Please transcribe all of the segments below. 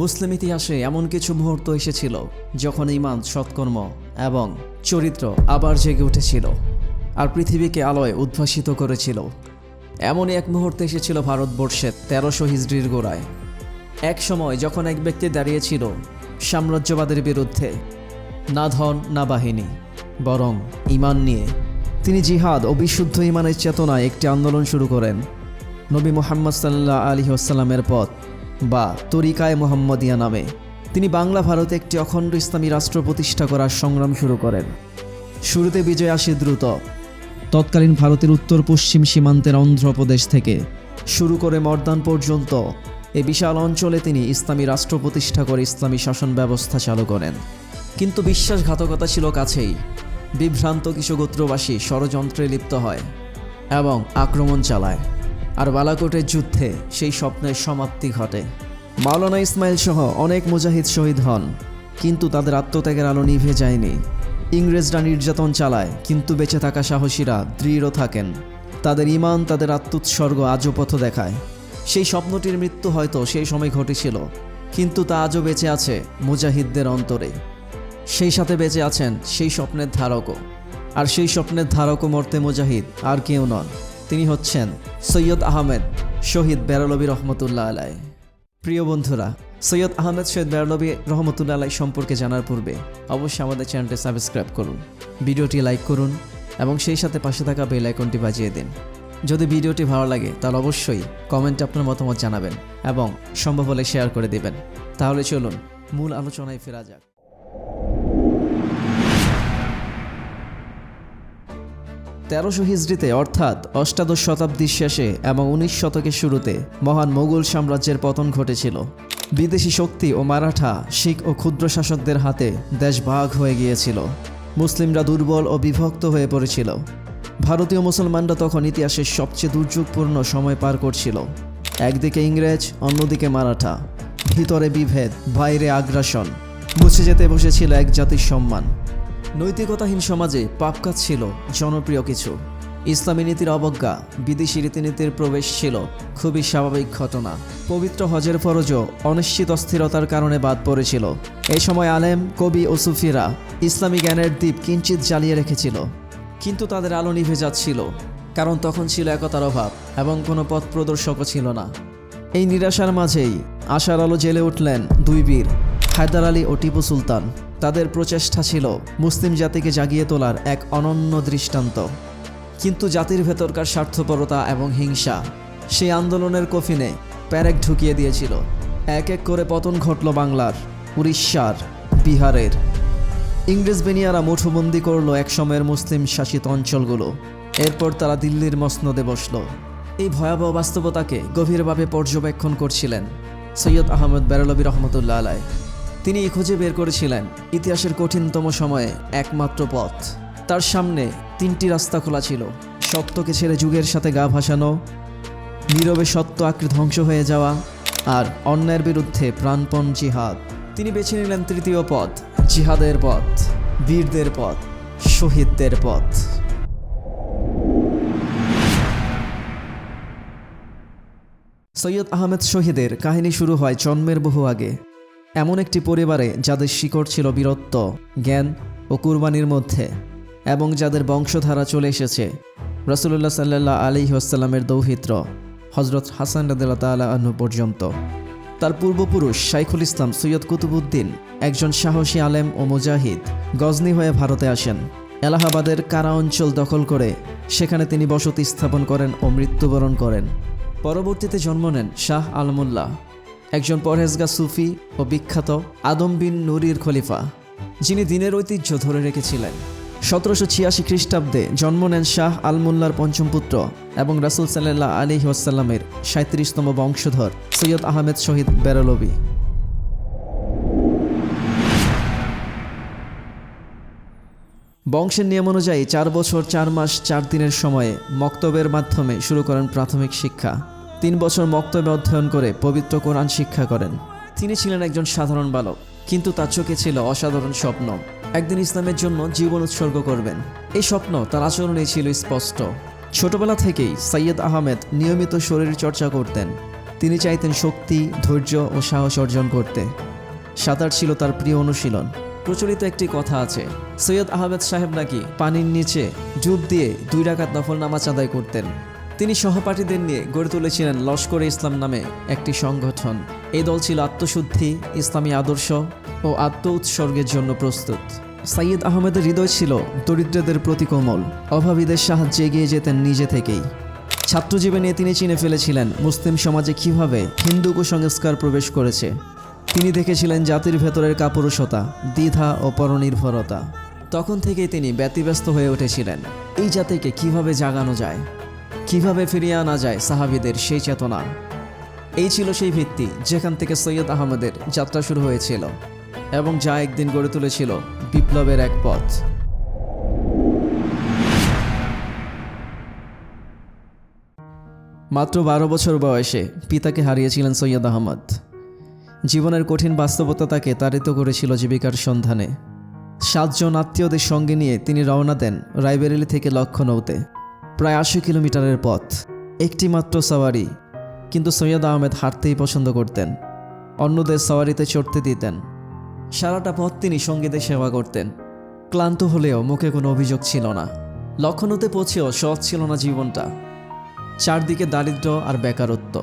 মুসলিম ইতিহাসে এমন কিছু মুহূর্ত এসেছিল যখন ঈমান, সৎকর্ম এবং চরিত্র আবার জেগে উঠেছিল আর পৃথিবীকে আলোয় উদ্ভাসিত করেছিল। এমনই এক মুহূর্ত এসেছিল ভারতবর্ষের 1300 হিজরির গোড়ায়। এক সময় যখন এক ব্যক্তি দাঁড়িয়েছিল সাম্রাজ্যবাদের বিরুদ্ধে, না ধন না বাহিনী, বরং ঈমান নিয়ে। তিনি জিহাদ ও বিশুদ্ধ ঈমানের চেতনায় একটি আন্দোলন শুরু করেন। নবী মুহাম্মদ সাল্লাল্লাহু আলাইহি ওয়াসাল্লামের পথ বা তরিকায়ে মুহাম্মদিয়া নামে তিনি বাংলা ভারতে একটি অখণ্ড ইসলামী রাষ্ট্র প্রতিষ্ঠা করার সংগ্রাম শুরু করেন। শুরুতে বিজয় আসে দ্রুত। তৎকালীন ভারতের উত্তর পশ্চিম সীমান্তের অন্ধ্রপ্রদেশ থেকে শুরু করে মর্দান পর্যন্ত এই বিশাল অঞ্চলে তিনি ইসলামী রাষ্ট্র প্রতিষ্ঠা করে ইসলামী শাসন ব্যবস্থা চালু করেন। কিন্তু বিশ্বাসঘাতকতা ছিল কাছেই। বিভ্রান্ত কিছু গোত্রবাসী ষড়যন্ত্রে লিপ্ত হয় এবং আক্রমণ চালায়, আর বালাকোটের যুদ্ধে সেই স্বপ্নের সমাপ্তি ঘটে। মাওলানা ইসমাইল সহ অনেক মুজাহিদ শহীদ হন, কিন্তু তাদের আত্মত্যাগের আলো নিভে যায়নি। ইংরেজরা নির্যাতন চালায়, কিন্তু বেঁচে থাকা সাহসীরা দৃঢ় থাকেন। তাদের ঈমান, তাদের আত্মোৎসর্গ আজও পথ দেখায়। সেই স্বপ্নটির মৃত্যু হয়তো সেই সময় ঘটেছিল, কিন্তু তা আজও বেঁচে আছে মুজাহিদদের অন্তরে। সেই সাথে বেঁচে আছেন সেই স্বপ্নের ধারকও, আর সেই স্বপ্নের ধারকও মরতে মুজাহিদ আর কেউ নন, তিনি হচ্ছেন সৈয়দ আহমেদ শহীদ বেরলভী রহমতুল্লাহ আলাই। প্রিয় বন্ধুরা, সৈয়দ আহমেদ শহীদ বেরলভী রহমতুল্লাহ আলাই সম্পর্কে জানার পূর্বে অবশ্যই আমাদের চ্যানেলটি সাবস্ক্রাইব করুন, ভিডিওটি লাইক করুন এবং সেই সাথে পাশে থাকা বেল আইকনটি বাজিয়ে দিন। যদি ভিডিওটি ভালো লাগে তাহলে অবশ্যই কমেন্টে আপনার মতামত জানাবেন এবং সম্ভব হলে শেয়ার করে দেবেন। তাহলে চলুন মূল আলোচনায় ফেরা যাক। 1300 হিজরিতে অর্থাৎ অষ্টাদশ শতাব্দীর শেষে এবং 19 শতকের শুরুতে মহান মোগল সাম্রাজ্যের পতন ঘটেছিল। বিদেশি শক্তি ও মারাঠা, শিখ ও ক্ষুদ্র শাসকদের হাতে দেশ ভাগ হয়ে গিয়েছিল। মুসলিমরা দুর্বল ও বিভক্ত হয়ে পড়েছিল। ভারতীয় মুসলমানরা তখন ইতিহাসের সবচেয়ে দুর্যোগপূর্ণ সময় পার করছিল। একদিকে ইংরেজ, অন্যদিকে মারাঠা। ভিতরে বিভেদ, বাইরে আগ্রাসন। মুছে যেতে বসেছিল এক জাতির সম্মান। নৈতিকতাহীন সমাজে পাপ কাজ ছিল জনপ্রিয় কিছু। ইসলামী নীতির অবজ্ঞা, বিদেশি রীতিনীতির প্রবেশ ছিল খুবই স্বাভাবিক ঘটনা। পবিত্র হজের ফরজও অনিশ্চিত অস্থিরতার কারণে বাদ পড়েছিল। এই সময় আলেম, কবি ও সুফিরা ইসলামী জ্ঞানের দ্বীপ কিঞ্চিত জ্বালিয়ে রেখেছিল, কিন্তু তাদের আলো নিভে যাচ্ছিল, কারণ তখন ছিল একতার অভাব এবং কোনো পথ প্রদর্শকও ছিল না। এই নিরাশার মাঝেই আশার আলো জ্বেলে উঠলেন দুই বীর, হায়দার আলী ও টিপু সুলতান। তাদের প্রচেষ্টা ছিল মুসলিম জাতিকে জাগিয়ে তোলার এক অনন্য দৃষ্টান্ত। কিন্তু জাতির ভেতরকার স্বার্থপরতা এবং হিংসা সেই আন্দোলনের কফিনে প্যারেক ঢুকিয়ে দিয়েছিল। এক এক করে পতন ঘটল বাংলার, উড়িষ্যার, বিহারের। ইংরেজ বেনিয়ারা মুঠোবন্দি করল এক সময়ের মুসলিম শাসিত অঞ্চলগুলো। এরপর তারা দিল্লির মসনদে বসল। এই ভয়াবহ বাস্তবতাকে গভীরভাবে পর্যবেক্ষণ করছিলেন সৈয়দ আহমেদ বেরলভী রহমতুল্লাহ আলাই। তিনি খুঁজে বের করেছিলেন ইতিহাসের কঠিনতম সময়ে একমাত্র পথ। তার সামনে 3টি রাস্তা খোলা ছিল: সত্যকে ছেড়ে যুগের সাথে গা ভাসানো, নীরবে সত্য আঁকড়ে ধ্বংস হয়ে যাওয়া, আর অন্যায়ের বিরুদ্ধে প্রাণপণ জিহাদ। তিনি বেছে নিলেন 3য় পথ, জিহাদের পথ, বীরদের পথ, শহীদদের পথ। সৈয়দ আহমেদ শহীদের কাহিনী শুরু হয় জন্মের বহু আগে, এমন একটি পরিবারে যাদের শিকড় ছিল বীরত্ব, জ্ঞান ও কুরবানির মধ্যে, এবং যাদের বংশধারা চলে এসেছে রাসূলুল্লাহ সাল্লাল্লাহু আলাইহি ওয়াসাল্লামের দৌহিত্র হযরত হাসান রাদিয়াল্লাহু তাআলা আনহু পর্যন্ত। তার পূর্বপুরুষ শাইখুল ইসলাম সৈয়দ কুতুবউদ্দিন একজন সাহসী আলেম ও মুজাহিদ গজনী হয়ে ভারতে আসেন। এলাহাবাদের কারা অঞ্চল দখল করে সেখানে তিনি বসতি স্থাপন করেন ও মৃত্যুবরণ করেন। পরবর্তীতে জন্ম নেন শাহ আলমুল্লাহ, একজন পরহেজগার সুফি ও বিখ্যাত আদম বিন নুরির খলিফা, যিনি দিনের ঐতিহ্য ধরে রেখেছিলেন। 1786 খ্রিস্টাব্দে জন্ম নেন শাহ আলমুল্লাহর পঞ্চম পুত্র এবং রাসূল সাল্লাল্লাহু আলাইহি ওয়াসাল্লামের 37তম বংশধর সৈয়দ আহমেদ শহীদ বেরলভী। বংশের নিয়ম অনুযায়ী 4 বছর 4 মাস 4 দিনের সময়ে মক্তবের মাধ্যমে শুরু করেন প্রাথমিক শিক্ষা। 3 বছর মক্তবে অধ্যয়ন করে পবিত্র কোরআন শিক্ষা করেন। তিনি ছিলেন একজন সাধারণ বালক, কিন্তু তার চোখে ছিল অসাধারণ স্বপ্ন। একদিন ইসলামের জন্য জীবন উৎসর্গ করবেন। এই স্বপ্ন তার আচরণে ছিল স্পষ্ট। ছোটবেলা থেকেই সৈয়দ আহমেদ নিয়মিত শরীর চর্চা করতেন। তিনি চাইতেন শক্তি, ধৈর্য ও সাহস অর্জন করতে। সাঁতার ছিল তার প্রিয় অনুশীলন। প্রচলিত একটি কথা আছে, সৈয়দ আহমেদ সাহেব নাকি পানির নিচে ডুব দিয়ে 2 রাকাত নফল নামাজ আদায় করতেন। তিনি সহপাঠীদের নিয়ে গড়ে তুলেছিলেন লস্করে ইসলাম নামে একটি সংগঠন। এই দল ছিল আত্মশুদ্ধি, ইসলামী আদর্শ ও আত্ম উৎসর্গের জন্য প্রস্তুত। সৈয়দ আহমেদের হৃদয় ছিল দরিদ্রদের প্রতি কোমল, অভাবীদের সাহায্যে এগিয়ে যেতেন নিজে থেকেই। ছাত্রজীবনে তিনি চিনে ফেলেছিলেন মুসলিম সমাজে কিভাবে হিন্দু কুসংস্কার প্রবেশ করেছে। তিনি দেখেছিলেন জাতির ভেতরের কাপুরুষতা, দ্বিধা ও পরনির্ভরতা। তখন থেকেই তিনি ব্যতিব্যস্ত হয়ে উঠেছিলেন এই জাতিকে কিভাবে জাগানো যায়, কিভাবে ফিরিয়ে আনা যায় সাহাবীদের সেই চেতনা। এই ছিল সেই ভিত্তি যেখান থেকে সৈয়দ আহমেদের যাত্রা শুরু হয়েছিল এবং যা একদিন গড়ে তুলেছিল বিপ্লবের এক পথ। মাত্র 12 বছর বয়সে পিতাকে হারিয়েছিলেন সৈয়দ আহমদ। জীবনের কঠিন বাস্তবতা তাকে তাড়িত করেছিল জীবিকার সন্ধানে। 7 জন আত্মীয়দের সঙ্গে নিয়ে তিনি রওনা দেন রায়বেরেলি থেকে লখনৌতে। প্রায় 80 কিলোমিটারের পথ, একটি মাত্র সাওয়ারি। কিন্তু সৈয়দ আহমেদ হাঁটতেই পছন্দ করতেন, অন্যদের সাওয়ারিতে চড়তে দিতেন। সারাটা পথ তিনি সঙ্গীদের সেবা করতেন। ক্লান্ত হলেও মুখে কোনো অভিযোগ ছিল না। লখনৌতে পৌঁছেও সহজ ছিল না জীবনটা। চারদিকে দারিদ্র্য আর বেকারত্ব,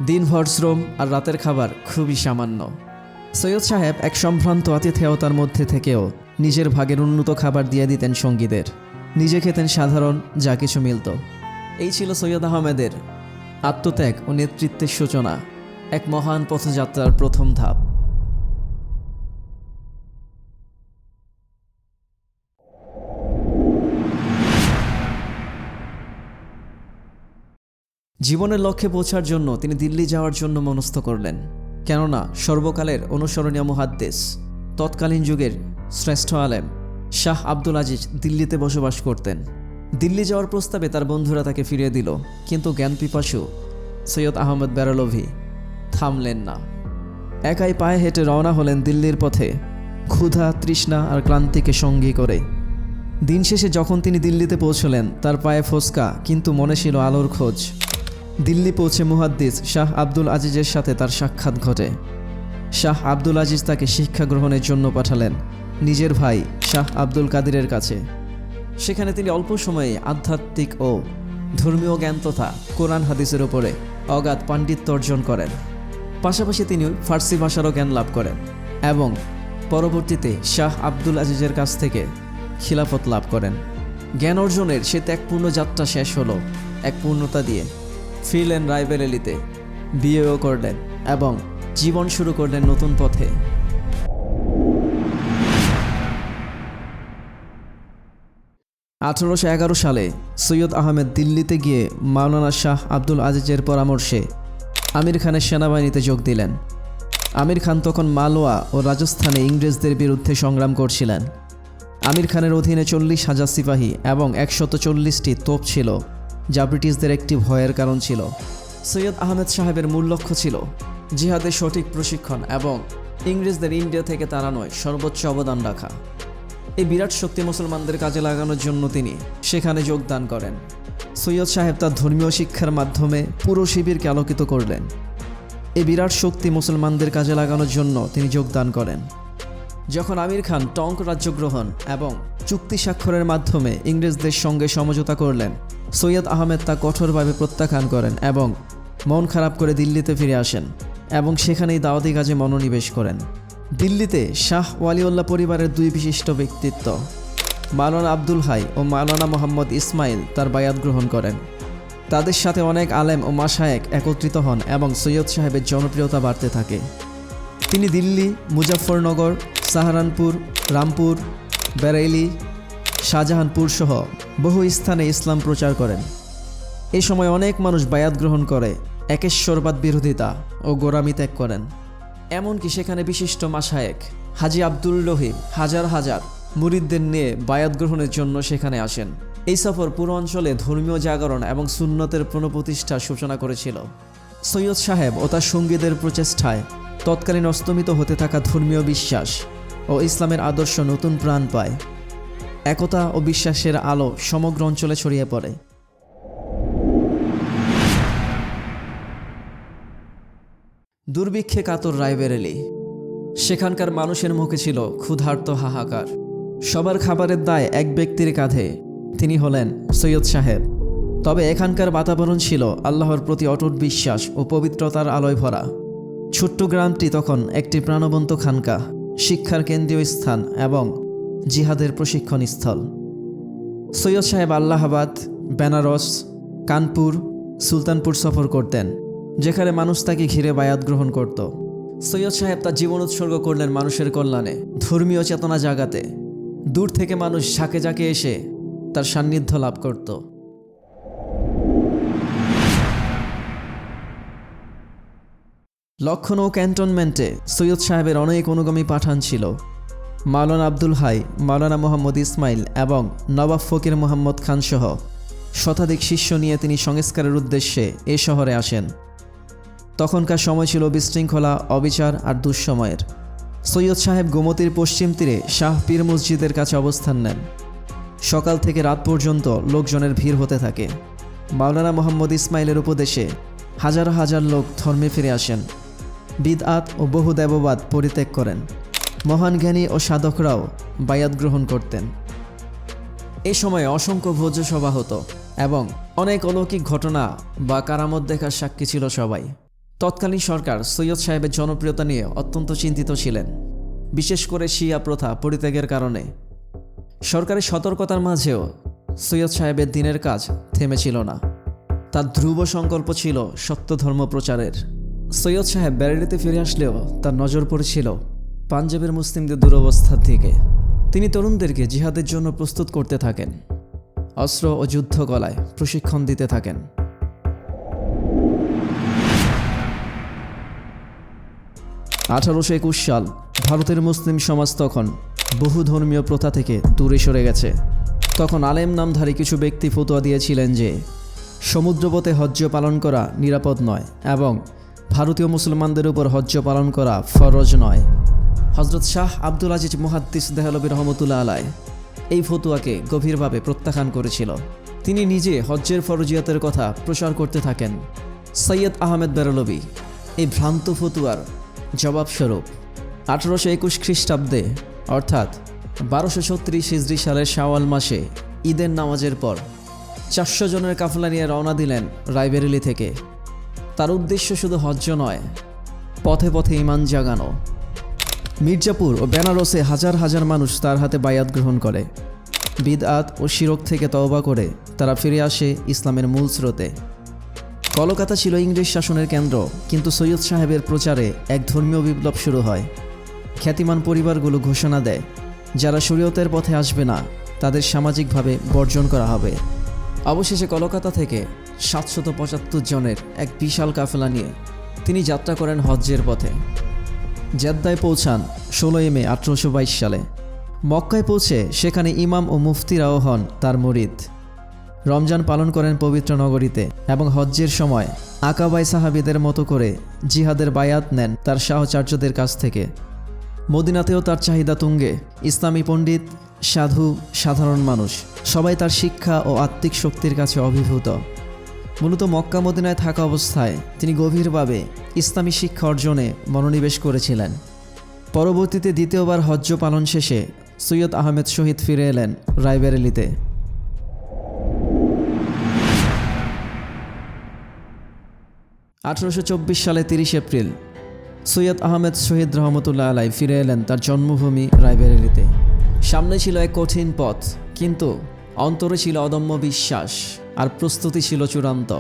দিনভর শ্রম আর রাতের খাবার খুবই সামান্য। সৈয়দ সাহেব এক সম্ভ্রান্ত আতিথেয়তার মধ্যে থেকেও নিজের ভাগের উন্নত খাবার দিয়ে দিতেন সঙ্গীদের। নিজে খেতেন সাধারণ, যা কিছু মিলত। এই ছিল সৈয়দ আহমেদের আত্মত্যাগ ও নেতৃত্বের সূচনা, এক মহান পথযাত্রার প্রথম ধাপ। জীবনের লক্ষ্যে পৌঁছার জন্য তিনি দিল্লি যাওয়ার জন্য মনস্থ করলেন। কেননা সর্বকালের অনুসরণীয় মুহাদ্দিস, তৎকালীন যুগের শ্রেষ্ঠ আলেম শাহ আব্দুল আজিজ দিল্লিতে বসবাস করতেন। দিল্লি যাওয়ার প্রস্তাবে তার বন্ধুরা তাকে ফিরিয়ে দিল, কিন্তু জ্ঞানপিপাসু সৈয়দ আহমদ বেরলভি থামলেন না। একাই পায়ে হেঁটে রওনা হলেন দিল্লির পথে, ক্ষুধা, তৃষ্ণা আর ক্লান্তিকে সঙ্গী করে। দিন শেষে যখন তিনি দিল্লিতে পৌঁছলেন, তার পায়ে ফোসকা, কিন্তু মনে ছিল আলোর খোঁজ। দিল্লি পৌঁছে মুহাদ্দিস শাহ আব্দুল আজিজের সাথে তার সাক্ষাৎ ঘটে। শাহ আব্দুল আজিজ তাকে শিক্ষা গ্রহণের জন্য পাঠালেন নিজের ভাই শাহ আব্দুল কাদিরের কাছে। সেখানে তিনি অল্প সময়ে আধ্যাত্মিক ও ধর্মীয় জ্ঞান তথা কোরআন হাদিসের উপরে অগাধ পাণ্ডিত্য অর্জন করেন। পাশাপাশি তিনি ফার্সি ভাষারও জ্ঞান লাভ করেন এবং পরবর্তীতে শাহ আব্দুল আজিজের কাছ থেকে খিলাফত লাভ করেন। জ্ঞান অর্জনের সে ত্যাগপূর্ণ যাত্রা শেষ হলো এক পূর্ণতা দিয়ে। ফিরলেন রায়বেরেলিতে, বিয়েও করলেন এবং জীবন শুরু করলেন নতুন পথে। 1811 সালে সৈয়দ আহমেদ দিল্লিতে গিয়ে মাওলানা শাহ আব্দুল আজিজের পরামর্শে আমির খানের সেনাবাহিনীতে যোগ দিলেন। আমির খান তখন মালওয়া ও রাজস্থানে ইংরেজদের বিরুদ্ধে সংগ্রাম করছিলেন। আমির খানের অধীনে 40,000 সিপাহী এবং 140টি তোপ ছিল, যা ব্রিটিশদের একটি ভয়ের কারণ ছিল। সৈয়দ আহমেদ সাহেবের মূল লক্ষ্য ছিল জিহাদের সঠিক প্রশিক্ষণ এবং ইংরেজদের ইন্ডিয়া থেকে তাড়ানোয় সর্বোচ্চ অবদান রাখা। এই বিরাট শক্তি মুসলমানদের কাজে লাগানোর জন্য তিনি সেখানে যোগদান করেন। সৈয়দ সাহেব তার ধর্মীয় শিক্ষার মাধ্যমে পুরো শিবিরকে আলোকিত করলেন। এই বিরাট শক্তি মুসলমানদের কাজে লাগানোর জন্য তিনি যোগদান করেন। যখন আমির খান টঙ্ক রাজ্য গ্রহণ এবং চুক্তি স্বাক্ষরের মাধ্যমে ইংরেজদের সঙ্গে সমঝোতা করলেন, সৈয়দ আহমেদ তা কঠোরভাবে প্রত্যাখ্যান করেন এবং মন খারাপ করে দিল্লিতে ফিরে আসেন এবং সেখানেই দাওয়াতি কাজে মনোনিবেশ করেন। দিল্লিতে শাহ ওয়ালিউল্লাহ পরিবারের 2 বিশিষ্ট ব্যক্তিত্ব মাওলানা আব্দুল হাই ও মাওলানা মোহাম্মদ ইসমাইল তার বায়াত গ্রহণ করেন। তাদের সাথে অনেক আলেম ও মাশায়েখ একত্রিত হন এবং সৈয়দ সাহেবের জনপ্রিয়তা বাড়তে থাকে। তিনি দিল্লি, মুজাফফরনগর, সাহারানপুর, রামপুর, বেরেলি, শাহজাহানপুর সহ বহু স্থানে ইসলাম প্রচার করেন। এই সময় অনেক মানুষ বায়াত গ্রহণ করে একেশ্বরবাদ বিরোধিতা ও গোঁড়ামি ত্যাগ করেন। এমনকি সেখানে বিশিষ্ট মাশায়েখ হাজি আব্দুল রহিম হাজার হাজার মুরিদদের নিয়ে বায়াত গ্রহণের জন্য সেখানে আসেন। এই সফর পুরো অঞ্চলে ধর্মীয় জাগরণ এবং সুন্নতের পুনঃপ্রতিষ্ঠার সূচনা করেছিল। সৈয়দ সাহেব ও তার সঙ্গীদের প্রচেষ্টায় তৎকালীন অস্তমিত হতে থাকা ধর্মীয় বিশ্বাস ও ইসলামের আদর্শ নতুন প্রাণ পায়। একতা ও বিশ্বাসের আলো সমগ্র অঞ্চলে ছড়িয়ে পড়ে। দুর্ভিক্ষে কাতর রায়বেরেলি। সেখানকার মানুষের মুখে ছিল ক্ষুধার্ত হাহাকার। সবার খাবারের দায় এক ব্যক্তির কাঁধে, তিনি হলেন সৈয়দ সাহেব। তবে এখানকার বাতাবরণ ছিল আল্লাহর প্রতি অটুট বিশ্বাস ও পবিত্রতার আলোয় ভরা। ছোট্ট গ্রামটি তখন একটি প্রাণবন্ত খানকা, শিক্ষার কেন্দ্রীয় স্থান এবং জিহাদের প্রশিক্ষণ স্থল। সৈয়দ সাহেব আল্লাহাবাদ, বেনারস, কানপুর, সুলতানপুর সফর করতেন, যেখানে মানুষ তাকে ঘিরে বায়াত গ্রহণ করত। সৈয়দ সাহেব তার জীবন উৎসর্গ করলেন মানুষের কল্যাণে, ধর্মীয় চেতনা জাগাতে। দূর থেকে মানুষ ঝাঁকে ঝাঁকে এসে তার সান্নিধ্য লাভ করত। লখনৌ ক্যান্টনমেন্টে সৈয়দ সাহেবের অনেক অনুগামী পাঠান ছিল। মাওলানা আব্দুল হাই, মাওলানা মোহাম্মদ ইসমাইল এবং নবাব ফকির মোহাম্মদ খান সহ শতাধিক শিষ্য নিয়ে তিনি সংস্কারের উদ্দেশ্যে এ শহরে আসেন। তখনকার সময় ছিল বিশৃঙ্খলা, অবিচার আর দুঃসময়ের। সৈয়দ সাহেব গোমতীর পশ্চিম তীরে শাহ পীর মসজিদের কাছে অবস্থান নেন। সকাল থেকে রাত পর্যন্ত লোকজনের ভিড় হতে থাকে। মাওলানা মোহাম্মদ ইসমাইলের উপদেশে হাজার হাজার লোক ধর্মে ফিরে আসেন, বিদআত ও বহু দেববাদ পরিত্যাগ করেন। মহান জ্ঞানী ও সাধকরাও বায়াত গ্রহণ করতেন। এই সময়ে অসংখ্য ভোজসভা হতো এবং অনেক অলৌকিক ঘটনা বা কারামত দেখার সাক্ষী ছিল সবাই। তৎকালীন সরকার সৈয়দ সাহেবের জনপ্রিয়তা নিয়ে অত্যন্ত চিন্তিত ছিলেন, বিশেষ করে শিয়া প্রথা পরিত্যাগের কারণে। সরকারের সতর্কতার মাঝেও সৈয়দ সাহেবের দিনের কাজ থেমেছিল না। তার ধ্রুব সংকল্প ছিল সত্য ধর্ম প্রচারের। সৈয়দ সাহেব বেরেলিতে ফিরে আসলেও তার নজর পড়েছিল পাঞ্জাবের মুসলিমদের দুরবস্থার দিকে। তিনি তরুণদেরকে জিহাদের জন্য প্রস্তুত করতে থাকেন, অস্ত্র ও যুদ্ধ কলায় প্রশিক্ষণ দিতে থাকেন। 1821 সাল। ভারতের মুসলিম সমাজ তখন বহু ধর্মীয় প্রথা থেকে দূরে সরে গেছে। তখন আলেম নামধারী কিছু ব্যক্তি ফতোয়া দিয়েছিলেন যে সমুদ্রপথে হজ্জ পালন করা নিরাপদ নয় এবং ভারতীয় মুসলমানদের উপর হজ্জ পালন করা ফরজ নয়। হজরত শাহ আব্দুল আজিজ মুহাদ্দিস দেহলভী রহমতুল্লাহ আলাই এই ফতোয়াকে গভীরভাবে প্রত্যাখ্যান করেছিল। তিনি নিজে হজ্জের ফরজিয়াতের কথা প্রচার করতে থাকেন। সৈয়দ আহমেদ বেরলভী এই ভ্রান্ত ফতোয়ার জবাবস্বরূপ 1821 খ্রিস্টাব্দে অর্থাৎ 1236 হিজরি সালের শাওয়াল মাসে ঈদের নামাজের পর 400 জনের কাফলা নিয়ে রওনা দিলেন রায়বেরেলি থেকে। তার উদ্দেশ্য শুধু হজ্জ নয়, পথে পথে ঈমান জাগানো। মির্জাপুর ও বেনারসে হাজার হাজার মানুষ তার হাতে বায়াত গ্রহণ করে। বিদআত ও শিরক থেকে তওবা করে তারা ফিরে আসে ইসলামের মূল স্রোতে। কলকাতা ছিল ইংরেজ শাসনের কেন্দ্র, কিন্তু সৈয়দ সাহেবের প্রচারে এক ধর্মীয় বিপ্লব শুরু হয়। খ্যাতিমান পরিবারগুলো ঘোষণা দেয়, যারা শরীয়তের পথে আসবে না তাদের সামাজিকভাবে বর্জন করা হবে। অবশেষে কলকাতা থেকে 775 জনের এক বিশাল কাফেলা নিয়ে তিনি যাত্রা করেন হজ্জের পথে। জেদ্দায় পৌঁছান 16 মে 1822 সালে। মক্কায় পৌঁছে সেখানে ইমাম ও মুফতিরাও হন তার মুরিদ। রমজান পালন করেন পবিত্র নগরীতে এবং হজ্জের সময় আকাবাই সাহাবীদের মতো করে জিহাদের বায়াত নেন তার সাহচর্যদের কাছ থেকে। মদিনাতেও তার চাহিদা তুঙ্গে। ইসলামী পণ্ডিত, সাধু, সাধারণ মানুষ সবাই তার শিক্ষা ও আত্মিক শক্তির কাছে অভিভূত। মূলত মক্কা মদিনায় থাকা অবস্থায় তিনি গভীরভাবে ইসলামী শিক্ষা অর্জনে মনোনিবেশ করেছিলেন। পরবর্তীতে দ্বিতীয়বার হজ্জ পালন শেষে সৈয়দ আহমেদ শহীদ ফিরে এলেন রায়বেরেলিতে। 1824 সালে 30 এপ্রিল সৈয়দ আহমেদ শহীদ রহমতুল্লাহ আলাই ফিরে এলেন তার জন্মভূমি রায়বেরেলিতে। সামনে ছিল এক কঠিন পথ, কিন্তু অন্তরে ছিল অদম্য বিশ্বাস আর প্রস্তুতি ছিল চূড়ান্ত।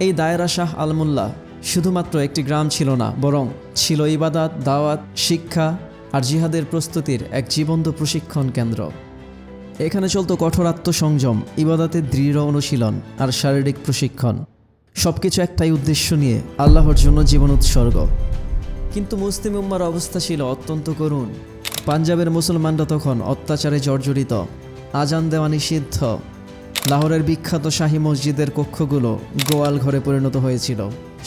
এই দায়রা শাহ আলমুল্লাহ শুধুমাত্র একটি গ্রাম ছিল না, বরং ছিল ইবাদত, দাওয়াত, শিক্ষা আর জিহাদের প্রস্তুতির এক জীবন্ত প্রশিক্ষণ কেন্দ্র। এখানে চলত কঠোর আত্মসংযম, ইবাদতের দৃঢ় অনুশীলন আর শারীরিক প্রশিক্ষণ, সবকিছু একটাই উদ্দেশ্য নিয়ে আল্লাহর জন্য জীবন উৎসর্গ। কিন্তু মুসলিম উম্মার অবস্থা ছিল অত্যন্ত করুণ। পাঞ্জাবের মুসলমানরা তখন অত্যাচারে জর্জরিত, আজান দেওয়া নিষিদ্ধ। লাহোরের বিখ্যাত শাহী মসজিদের কক্ষগুলো গোয়াল ঘরে পরিণত হয়েছিল।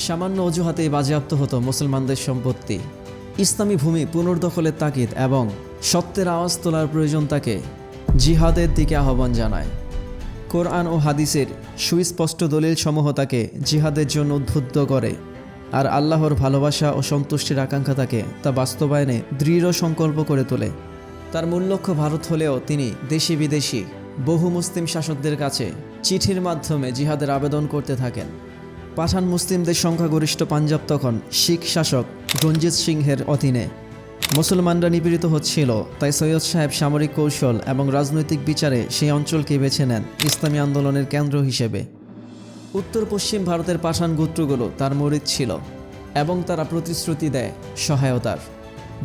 সামান্য অজুহাতেই বাজেয়াপ্ত হতো মুসলমানদের সম্পত্তি। ইসলামী ভূমি পুনর্দখলের তাগিদ এবং সত্যের আওয়াজ তোলার প্রয়োজন তাকে জিহাদের দিকে আহ্বান জানায়। কোরআন ও হাদিসের সুস্পষ্ট দলিল সমূহ তাকে জিহাদের জন্য উদ্বুদ্ধ করে। আর আল্লাহর ভালোবাসা ও সন্তুষ্টির আকাঙ্ক্ষা তাকে তা বাস্তবায়নে দৃঢ় সংকল্প করে তোলে। তার মূল লক্ষ্য ভারত হলেও তিনি দেশি বিদেশি বহু মুসলিম শাসকদের কাছে চিঠির মাধ্যমে জিহাদের আবেদন করতে থাকেন। পাঠান মুসলিমদের সংখ্যাগরিষ্ঠ পাঞ্জাব তখন শিখ শাসক রঞ্জিত সিংহের অধীনে। মুসলমানরা নিপীড়িত হচ্ছিল, তাই সৈয়দ সাহেব সামরিক কৌশল এবং রাজনৈতিক বিচারে সেই অঞ্চলকে বেছে নেন ইসলামী আন্দোলনের কেন্দ্র হিসেবে। উত্তর পশ্চিম ভারতের পাঠান গোত্রগুলো তার মুরিদ ছিল এবং তারা প্রতিশ্রুতি দেয় সহায়তার।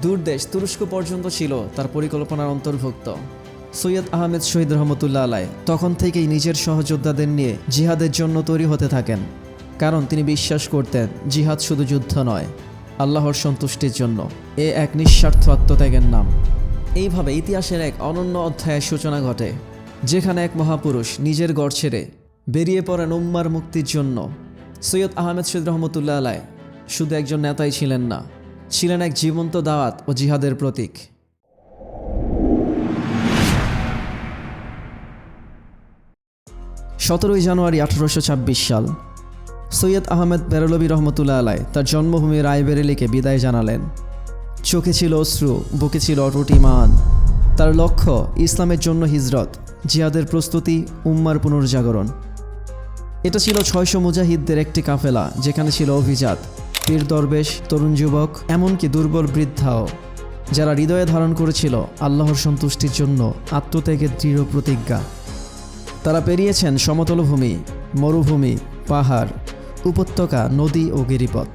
দূরদেশ তুরস্ক পর্যন্ত ছিল তার পরিকল্পনার অন্তর্ভুক্ত। সৈয়দ আহমেদ শহীদ রহমতুল্লাহ আলাই তখন থেকেই নিজের সহযোদ্ধাদের নিয়ে জিহাদের জন্য তৈরি হতে থাকেন, কারণ তিনি বিশ্বাস করতেন জিহাদ শুধু যুদ্ধ নয়, আল্লাহর সন্তুষ্টির জন্য এ এক নিঃস্বার্থ আত্মত্যাগের নাম। এইভাবে ইতিহাসের এক অনন্য অধ্যায়ের সূচনা ঘটে, যেখানে এক মহাপুরুষ নিজের গড় ছেড়ে বেরিয়ে পড়েন উম্মার মুক্তির জন্য। সৈয়দ আহমেদ শহীদ রহমতুল্লাহ আলাই শুধু একজন নেতাই ছিলেন না, ছিলেন এক জীবন্ত দাওয়াত ও জিহাদের প্রতীক। 17 জানুয়ারি 1826 সাল সৈয়দ আহমেদ বেরলভী রহমতুল্লাহ আলাই তার জন্মভূমি রায়বেরেলিকে বিদায় জানালেন। চোখে ছিল অশ্রু, বুকে ছিল অটুট ঈমান। তার লক্ষ্য ইসলামের জন্য হিজরত, জিহাদের প্রস্তুতি, উম্মার পুনর্জাগরণ। এটা ছিল 600 মুজাহিদদের একটি কাফেলা, যেখানে ছিল অভিজাত, পীর দরবেশ, তরুণ যুবক, এমনকি দুর্বল বৃদ্ধাও, যারা হৃদয়ে ধারণ করেছিল আল্লাহর সন্তুষ্টির জন্য আত্মত্যাগের দৃঢ় প্রতিজ্ঞা। তারা পেরিয়েছেন সমতল ভূমি, মরুভূমি, পাহাড়, উপত্যকা, নদী ও গিরিপথ।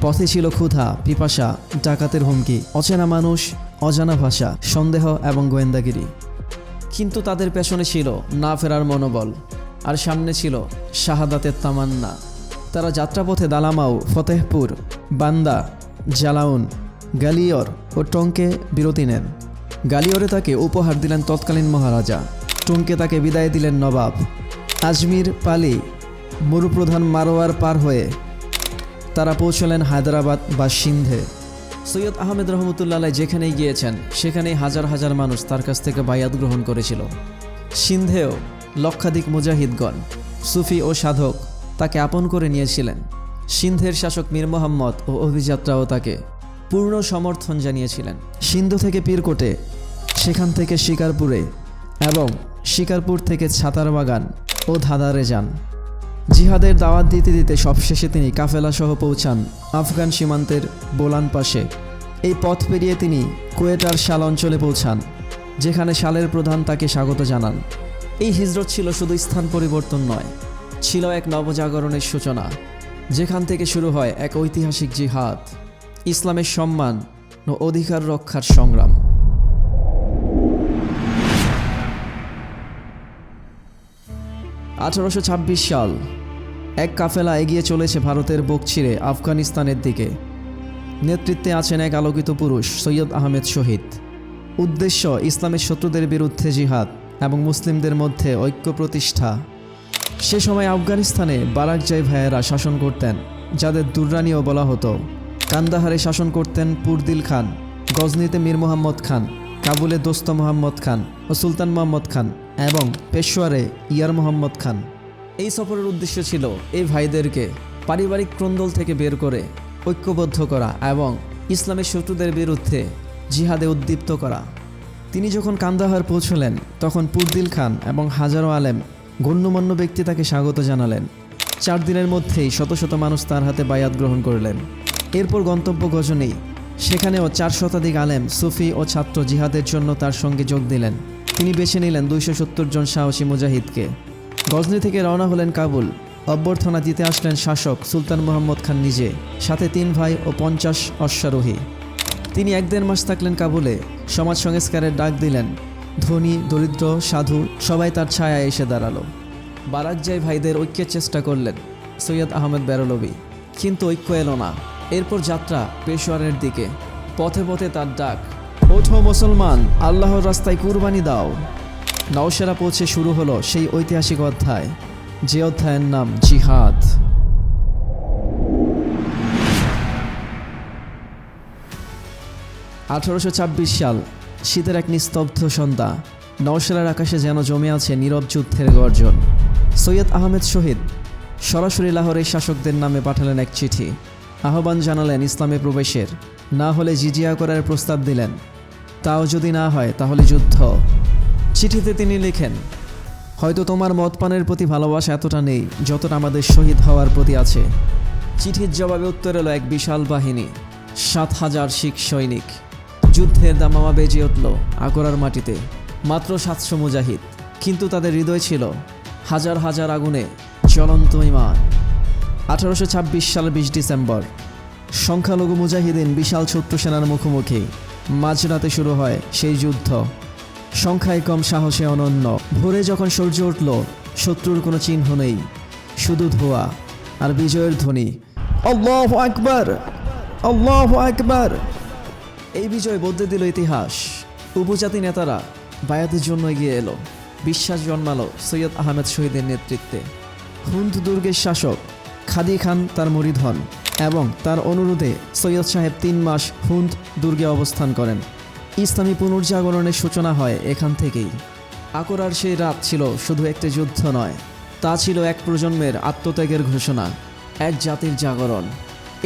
পথে ছিল ক্ষুধা, পিপাসা, ডাকাতের হুমকি, অচেনা মানুষ, অজানা ভাষা, সন্দেহ এবং গোয়েন্দাগিরি। কিন্তু তাদের পেছনে ছিল না ফেরার মনোবল, আর সামনে ছিল শাহাদাতের তামান্না। তারা যাত্রাপথে দালামাউ, ফতেহপুর, বান্দা, জালাউন, গালিয়র ও টঙ্কে বিরতি নেন। গালিয়রে তাকে উপহার দিলেন তৎকালীন মহারাজা, টঙ্কে তাকে বিদায় দিলেন নবাব। আজমির, পালি, মরুপ্রধান মারোয়ার পার হয়ে তারা পৌঁছলেন হায়দ্রাবাদ বা সিন্ধে। সৈয়দ আহমেদ রহমতুল্লাহ আলাই যেখানেই গিয়েছেন সেখানেই হাজার হাজার মানুষ তার কাছ থেকে বায়াত গ্রহণ করেছিল। সিন্ধেও লক্ষাধিক মুজাহিদগণ, সুফি ও সাধক তাকে আপন করে নিয়েছিলেন। সিন্ধের শাসক মীর মোহাম্মদ ও অভিযাত্রাও তাকে পূর্ণ সমর্থন জানিয়েছিলেন। সিন্ধু থেকে পীরকোটে, সেখান থেকে শিকারপুরে এবং শিকারপুর থেকে ছাতারবাগান ও ধাদারে যান। জিহাদের দাওয়াত দিতে দিতে সবশেষে তিনি কাফেলাসহ পৌঁছান আফগান সীমান্তের বোলান পাশে। এই পথ পেরিয়ে তিনি কোয়েটার শাল অঞ্চলে পৌঁছান, যেখানে শালের প্রধান তাকে স্বাগত জানান। এই হিজরত ছিল শুধু স্থান পরিবর্তন নয়, ছিল এক নবজাগরণের সূচনা, যেখান থেকে শুরু হয় এক ঐতিহাসিক জিহাদ, ইসলামের সম্মান ও অধিকার রক্ষার সংগ্রাম। 1826 সাল এক কাফেলা এগিয়ে চলেছে ভারতের বুক চিরে আফগানিস্তানের দিকে। নেতৃত্বে আছেন এক আলোকিত পুরুষ, সৈয়দ আহমেদ শহীদ। উদ্দেশ্য ইসলামের শত্রুদের বিরুদ্ধে জিহাদ এবং মুসলিমদের মধ্যে ঐক্য প্রতিষ্ঠা। সে সময় আফগানিস্তানে বারাকজাই ভাইয়েরা শাসন করতেন, যাদের দুররানিও বলা হতো। কান্দাহারে শাসন করতেন পুরদিল খান, গজনিতে মীর মোহাম্মদ খান, কাবুলে দোস্ত মোহাম্মদ খান ও সুলতান মোহাম্মদ খান এবং পেশোয়ারে ইয়ার মোহাম্মদ খান। এই সফরের উদ্দেশ্য ছিল এই ভাইদেরকে পারিবারিক ক্রন্দল থেকে বের করে ঐক্যবদ্ধ করা এবং ইসলামের শত্রুদের বিরুদ্ধে জিহাদে উদ্দীপ্ত করা। তিনি যখন কান্দাহার পৌঁছলেন তখন পুরদিল খান এবং হাজারো আলেম, গণ্যমান্য ব্যক্তি তাকে স্বাগত জানালেন। 4 দিনের মধ্যেই শত শত মানুষ তার হাতে বায়াত গ্রহণ করলেন। এরপর গন্তব্য গজনী, সেখানেও 4 শতাধিক আলেম, সুফি ও ছাত্র জিহাদের জন্য তার সঙ্গে যোগ দিলেন। তিনি বেছে নিলেন 270 জন সাহসী মুজাহিদকে। গজনী থেকে রওনা হলেন কাবুল। অভ্যর্থনা দিতে আসলেন শাসক সুলতান মোহাম্মদ খান নিজে, সাথে 3 ভাই ও 50 অশ্বারোহী। তিনি 1-1.5 মাস থাকলেন কাবুলে। সমাজ সংস্কারের ডাক দিলেন। ধনী, দরিদ্র, সাধু সবাই তার ছায়ায় এসে দাঁড়ালো। বারাকজাই ভাইদের ঐক্যের চেষ্টা করলেন সৈয়দ আহমেদ বেরলভী, কিন্তু ঐক্য এলো না। এরপর যাত্রা পেশোয়ারের দিকে। পথে পথে তার ডাক, ওঠো মুসলমান, আল্লাহর রাস্তায় কুরবানি দাও। নওশেরা পৌঁছে শুরু হলো সেই ঐতিহাসিক অধ্যায়, যে অধ্যায়ের নাম জিহাদ। 1826 সাল, শীতের এক নিস্তব্ধ সন্ধ্যা। নওশেরার আকাশে যেন জমে আছে নীরব যুদ্ধের গর্জন। সৈয়দ আহমেদ শহীদ সরাসরি লাহোরের শাসকদের নামে পাঠালেন এক চিঠি। আহ্বান জানালেন ইসলামে প্রবেশের, না হলে জিজিয়া করার প্রস্তাব দিলেন, তাও যদি না হয় তাহলে যুদ্ধ। চিঠিতে তিনি লেখেন, হয়তো তোমার মদ পানের প্রতি ভালোবাসা এতটা নেই যতটা আমাদের শহীদ হওয়ার প্রতি আছে। চিঠির জবাবে উত্তর এলো এক বিশাল বাহিনী, 7,000 শিখ সৈনিক। যুদ্ধের দামামা বেজে উঠল আকরার মাটিতে। মাত্র 700 মুজাহিদ, কিন্তু তাদের হৃদয় ছিল হাজার হাজার আগুনে জ্বলন্ত ঈমান। 1826 সালের 20 ডিসেম্বর সংখ্যালঘু মুজাহিদিন বিশাল শত্রু সেনার মুখোমুখি। মাঝরাতে শুরু হয় সেই যুদ্ধ। সংখ্যায় কম, সাহসে অনন্য। ভোরে যখন সূর্য উঠল, শত্রুর কোনো চিহ্ন নেই, শুধু ধোঁয়া আর বিজয়ের ধ্বনি, আল্লাহু আকবার, আল্লাহু আকবার। এই বিজয় বদলে দিল ইতিহাস। উপজাতি নেতারা বায়াতের জন্য এগিয়ে এলো। বিশ্বাস জন্মালো সৈয়দ আহমেদ শহীদের নেতৃত্বে। হুন্দ দুর্গের শাসক খাদি খান তার মুরিদ হন এবং তার অনুরোধে সৈয়দ সাহেব 3 মাস হুন্দ দুর্গে অবস্থান করেন। ইসলামী পুনর্জাগরণের সূচনা হয় এখান থেকেই। আকরার সেই রাত ছিল শুধু একটি যুদ্ধ নয়, তা ছিল এক প্রজন্মের আত্মত্যাগের ঘোষণা, এক জাতির জাগরণ।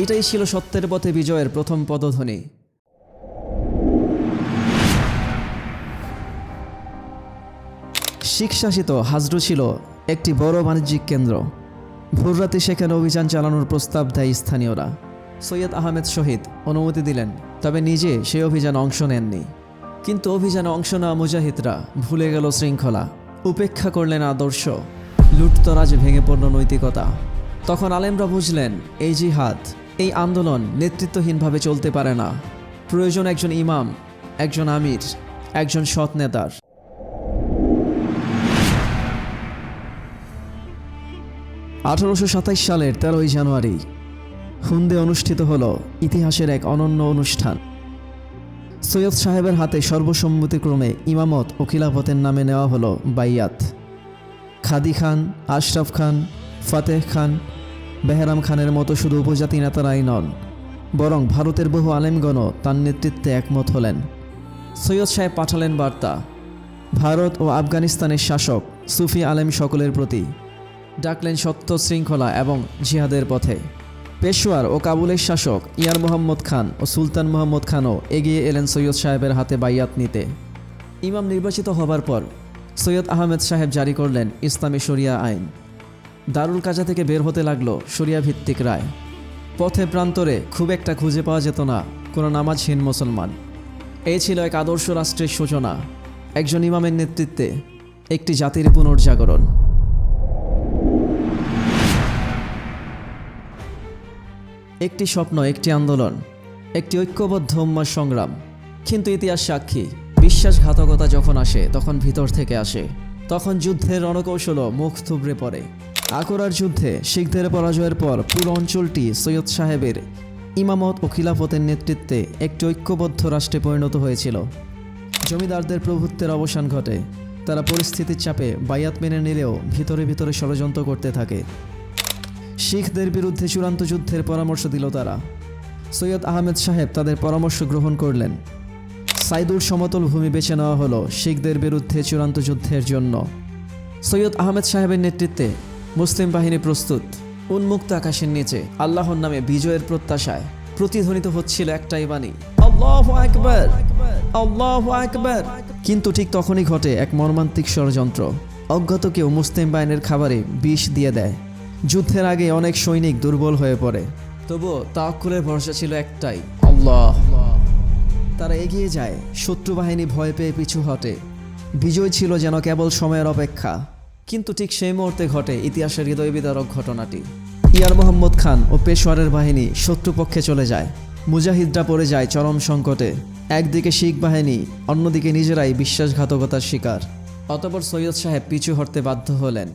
এটাই ছিল সত্যের পথে বিজয়ের প্রথম পদধ্বনি। শিখ শাসিত হাজরু ছিল একটি বড় বাণিজ্যিক কেন্দ্র। ভোররাতে সেখানে অভিযান চালানোর প্রস্তাব দেয় স্থানীয়রা। সৈয়দ আহমেদ শহীদ অনুমতি দিলেন, তবে নিজে সেই অভিযানে অংশ নেননি। কিন্তু অভিযানে অংশ নেওয়া মুজাহিদরা ভুলে গেল শৃঙ্খলা, উপেক্ষা করলেন আদর্শ, লুটতরাজ ভেঙে পড়ল নৈতিকতা। তখন আলেমরা বুঝলেন, এই জিহাদ, এই আন্দোলন নেতৃত্বহীনভাবে চলতে পারে না। প্রয়োজন একজন ইমাম, একজন আমির, একজন সৎ নেতার। 1827 সালের 13 জানুয়ারি হুন্দে অনুষ্ঠিত হল ইতিহাসের এক অনন্য অনুষ্ঠান। সৈয়দ সাহেবের হাতে সর্বসম্মতিক্রমে ইমামত ও খিলাফতের নামে নেওয়া হলো বাইয়াত। খাদি খান, আশরাফ খান, ফাতেহ খান, বেহরাম খানের মতো শুধু উপজাতি নেতারাই নন, বরং ভারতের বহু আলেমগণও তার নেতৃত্বে একমত হলেন। সৈয়দ সাহেব পাঠালেন বার্তা ভারত ও আফগানিস্তানের শাসক সুফি আলেম সকলের প্রতি। ডাকলেন সত্য, শৃঙ্খলা এবং জিহাদের পথে। পেশোয়ার ও কাবুলের শাসক ইয়ার মোহাম্মদ খান ও সুলতান মোহাম্মদ খানও এগিয়ে এলেন সৈয়দ সাহেবের হাতে বাইয়াত নিতে। ইমাম নির্বাচিত হবার পর সৈয়দ আহমেদ সাহেব জারি করলেন ইসলামী শরিয়া আইন। দারুল কাজা থেকে বের হতে লাগলো শরিয়া ভিত্তিক রায়। পথে প্রান্তরে খুব একটা খুঁজে পাওয়া যেত না কোনো নামাজহীন মুসলমান। এই ছিল এক আদর্শ রাষ্ট্রের সূচনা, একজন ইমামের নেতৃত্বে একটি জাতির পুনর্জাগরণ। একটি স্বপ্ন, একটি আন্দোলন, একটি ঐক্যবদ্ধ উম্মার সংগ্রাম। কিন্তু ইতিহাস সাক্ষী, বিশ্বাসঘাতকতা যখন আসে তখন ভিতর থেকে আসে। তখন যুদ্ধের রণকৌশলও মুখ থুবড়ে পড়ে। আকরার যুদ্ধে শিখদের পরাজয়ের পর পুরো অঞ্চলটি সৈয়দ সাহেবের ইমামত ও খিলাফতের নেতৃত্বে একটি ঐক্যবদ্ধ রাষ্ট্রে পরিণত হয়েছিল। জমিদারদের প্রভুত্বের অবসান ঘটে। তারা পরিস্থিতির চাপে বাইয়াত মেনে নিলেও ভিতরে ভিতরে ষড়যন্ত্র করতে থাকে। শিখদের বিরুদ্ধে চূড়ান্ত যুদ্ধের পরামর্শ দিল তারা। সৈয়দ আহমেদ সাহেব তাদের পরামর্শ গ্রহণ করলেন। সাইদুর সমতল ভূমি বেছে নেওয়া হলো শিখদের বিরুদ্ধে চূড়ান্ত যুদ্ধের জন্য। সৈয়দ আহমেদ সাহেবের নেতৃত্বে মুসলিম বাহিনী প্রস্তুত। উন্মুক্ত আকাশের নিচে আল্লাহর নামে বিজয়ের প্রত্যাশায় প্রতিধ্বনিত হচ্ছিল একটাই বাণী, আল্লাহু আকবার, আল্লাহু আকবার। কিন্তু ঠিক তখনই ঘটে এক মর্মান্তিক ষড়যন্ত্র। অজ্ঞাত কেউ মুসলিম বাহিনীর খাবারে বিষ দিয়ে দেয়। যুদ্ধের আগে অনেক সৈনিক দুর্বল হয়ে পড়ে, তবুও তাওয়াক্কুলের ভরসা ছিল একটাই, আল্লাহ। তারা এগিয়ে যায়, শত্রু বাহিনী ভয় পেয়ে পিছু হটে। বিজয় ছিল যেন কেবল সময়ের অপেক্ষা। কিন্তু ঠিক সেই মুহূর্তে ঘটে ইতিহাসের হৃদয় বিদারক ঘটনাটি। ইয়ার মোহাম্মদ খান ও পেশোয়ারের বাহিনী শত্রুপক্ষে চলে যায়। মুজাহিদরা পড়ে যায় চরম সংকটে। একদিকে শিখ বাহিনী, অন্যদিকে নিজেরাই বিশ্বাসঘাতকতার শিকার। অতঃপর সৈয়দ সাহেব পিছু হটতে বাধ্য হলেন।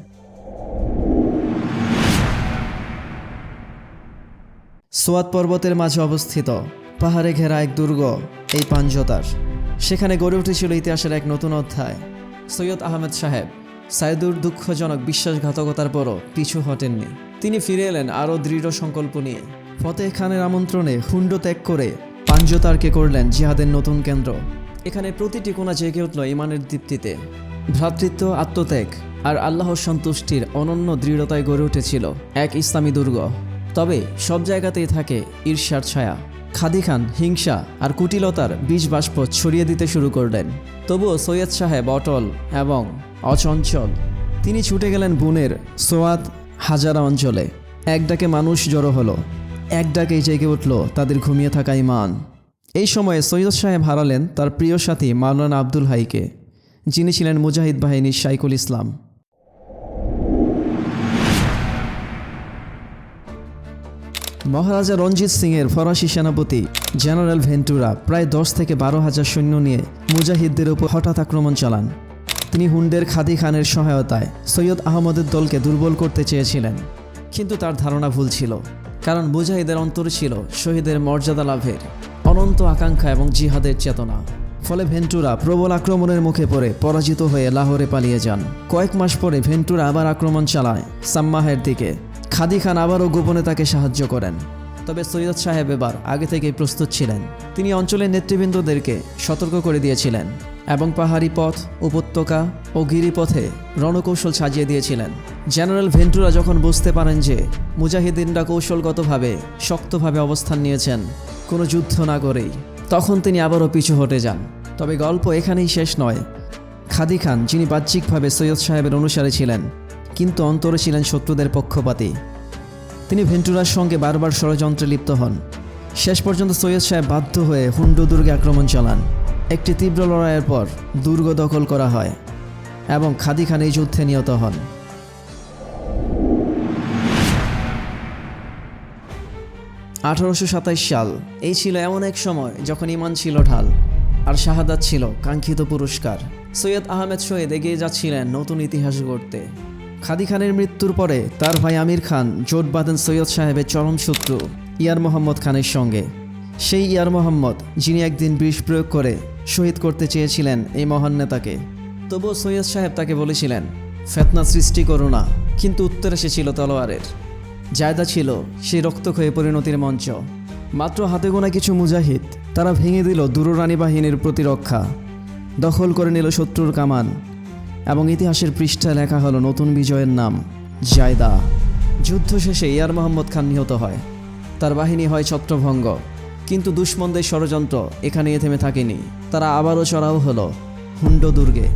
সোয়াত পর্বতের মাঝে অবস্থিত পাহাড়ে ঘেরা এক দুর্গ এই পাঞ্জতার। সেখানে গড়ে উঠেছিল ইতিহাসের এক নতুন অধ্যায়। সৈয়দ আহমেদ সাহেব সাইদুর দুঃখজনক বিশ্বাসঘাতকতার পরও পিছু হটেননি। তিনি ফিরে এলেন আরও দৃঢ় সংকল্প নিয়ে। ফতেহ খানের আমন্ত্রণে হুন্ড ত্যাগ করে পাঞ্জতারকে করলেন জিহাদের নতুন কেন্দ্র। এখানে প্রতিটি কোণা জেগে উঠল ইমানের দীপ্তিতে। ভ্রাতৃত্ব, আত্মত্যাগ আর আল্লাহর সন্তুষ্টির অনন্য দৃঢ়তায় গড়ে উঠেছিল এক ইসলামী দুর্গ। তবে সব জায়গাতেই থাকে ঈর্ষার ছায়া। খাদি খান হিংসা আর কুটিলতার বীজ বাষ্প ছড়িয়ে দিতে শুরু করলেন। তবুও সৈয়দ সাহেব অটল এবং অচঞ্চল। তিনি ছুটে গেলেন বুনের সোয়াত হাজারা অঞ্চলে। এক ডাকে মানুষ জড়ো হলো, এক ডাকেই জেগে উঠল তাদের ঘুমিয়ে থাকা ঈমান। এই সময়ে সৈয়দ সাহেব হারালেন তার প্রিয় সাথী মাওলানা আব্দুল হাইকে, যিনি ছিলেন মুজাহিদ বাহিনীর শাইখুল ইসলাম। মহারাজা রঞ্জিত সিংয়ের ফরাসি সেনাপতি জেনারেল ভেন্টুরা প্রায় 10 থেকে 12,000 সৈন্য নিয়ে মুজাহিদদের উপর হঠাৎ আক্রমণ চালান। তিনি হুন্ডের খাদি খানের সহায়তায় সৈয়দ আহমদের দলকে দুর্বল করতে চেয়েছিলেন, কিন্তু তার ধারণা ভুল ছিল। কারণ মুজাহিদের অন্তরে ছিল শহীদের মর্যাদা লাভের অনন্ত আকাঙ্ক্ষা এবং জিহাদের চেতনা। ফলে ভেন্টুরা প্রবল আক্রমণের মুখে পড়ে পরাজিত হয়ে লাহোরে পালিয়ে যান। কয়েক মাস পরে ভেন্টুরা আবার আক্রমণ চালায় সাম্মাহের দিকে। খাদি খান আবারও গোপনে তাকে সাহায্য করেন। তবে সৈয়দ সাহেব এবার আগে থেকেই প্রস্তুত ছিলেন। তিনি অঞ্চলের নেতৃবৃন্দদেরকে সতর্ক করে দিয়েছিলেন এবং পাহাড়ি পথ, উপত্যকা ও গিরিপথে রণকৌশল সাজিয়ে দিয়েছিলেন। জেনারেল ভেন্টুরা যখন বুঝতে পারেন যে মুজাহিদিনরা কৌশলগতভাবে শক্তভাবে অবস্থান নিয়েছেন কোনো যুদ্ধ না করেই, তখন তিনি আবারও পিছু হটে যান। তবে গল্প এখানেই শেষ নয়। খাদি খান, যিনি বাহ্যিকভাবে সৈয়দ সাহেবের অনুসারী ছিলেন কিন্তু অন্তরে ছিলেন শত্রুদের পক্ষপাতী, তিনি ভেন্টুরার সঙ্গে বারবার ষড়যন্ত্রে লিপ্ত হন। শেষ পর্যন্ত সৈয়দ সাহেব বাধ্য হয়ে হুন্ডু দুর্গে আক্রমণ চালান। একটি তীব্র লড়াইয়ের পর দুর্গ দখল করা হয় এবং খাদি খান এই যুদ্ধে নিহত হন। 1827 সাল এই ছিল এমন এক সময় যখন ঈমান ছিল ঢাল আর শাহাদাত ছিল কাঙ্ক্ষিত পুরস্কার। সৈয়দ আহমেদ শহীদ এগিয়ে যাচ্ছিলেন নতুন ইতিহাস গড়তে। খাদি খানের মৃত্যুর পরে তার ভাই আমির খান জোট বাঁধেন সৈয়দ সাহেবের চরম শত্রু ইয়ার মোহাম্মদ খানের সঙ্গে। সেই ইয়ার মোহাম্মদ, যিনি একদিন বিষ প্রয়োগ করে শহীদ করতে চেয়েছিলেন এই মহান নেতাকে। তবুও সৈয়দ সাহেব তাকে বলেছিলেন, ফেতনা সৃষ্টি করো না। কিন্তু উত্তর এসেছিল তলোয়ারের। জায়দা ছিল সেই রক্তক্ষয়ী পরিণতির মঞ্চ। মাত্র হাতে গোনা কিছু মুজাহিদ, তারা ভেঙে দিল দুররানি বাহিনীর প্রতিরক্ষা, দখল করে নিল শত্রুর কামান এবং ইতিহাসের পৃষ্ঠায় লেখা হলো নতুন বিজয়ের নাম, জায়দা। যুদ্ধ শেষে ইয়ার মোহাম্মদ খান নিহত হয়, তার বাহিনী হয় ছত্রভঙ্গ। কিন্তু দুশমনদের ষড়যন্ত্র এখানেই থেমে থাকেনি। তারা আবারও চড়াও হলো হুন্ডো দুর্গে।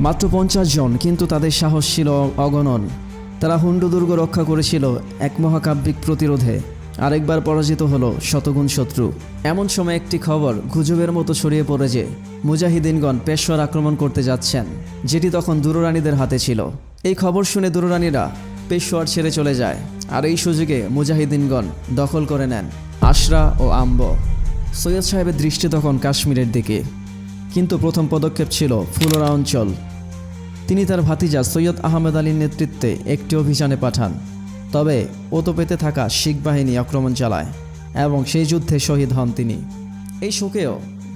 মাত্র 50 জন, কিন্তু তাদের সাহস ছিল অগণন। তারা হুন্ডো দুর্গ রক্ষা করেছিল এক মহাকাব্যিক প্রতিরোধে। আরেকবার পরাজিত হলো শতগুণ শত্রু। এমন সময় একটি খবর গুজবের মতো ছড়িয়ে পড়ে যে মুজাহিদিনগণ পেশোয়ার আক্রমণ করতে যাচ্ছেন, যেটি তখন দুররানিদের হাতে ছিল। এই খবর শুনে দুররানিরা পেশোয়ার ছেড়ে চলে যায়, আর এই সুযোগে মুজাহিদিনগণ দখল করে নেন আশরা ও আম্ব। সৈয়দ সাহেবের দৃষ্টি তখন কাশ্মীরের দিকে, কিন্তু প্রথম পদক্ষেপ ছিল ফুলরা অঞ্চল। তিনি তার ভাতিজা সৈয়দ আহমেদ আলীর নেতৃত্বে একটি অভিযানে পাঠান। তবে ওতপেতে থাকা শিখ বাহিনী আক্রমণ চালায় এবং সেই যুদ্ধে শহীদ হন তিনি। এই শোকেও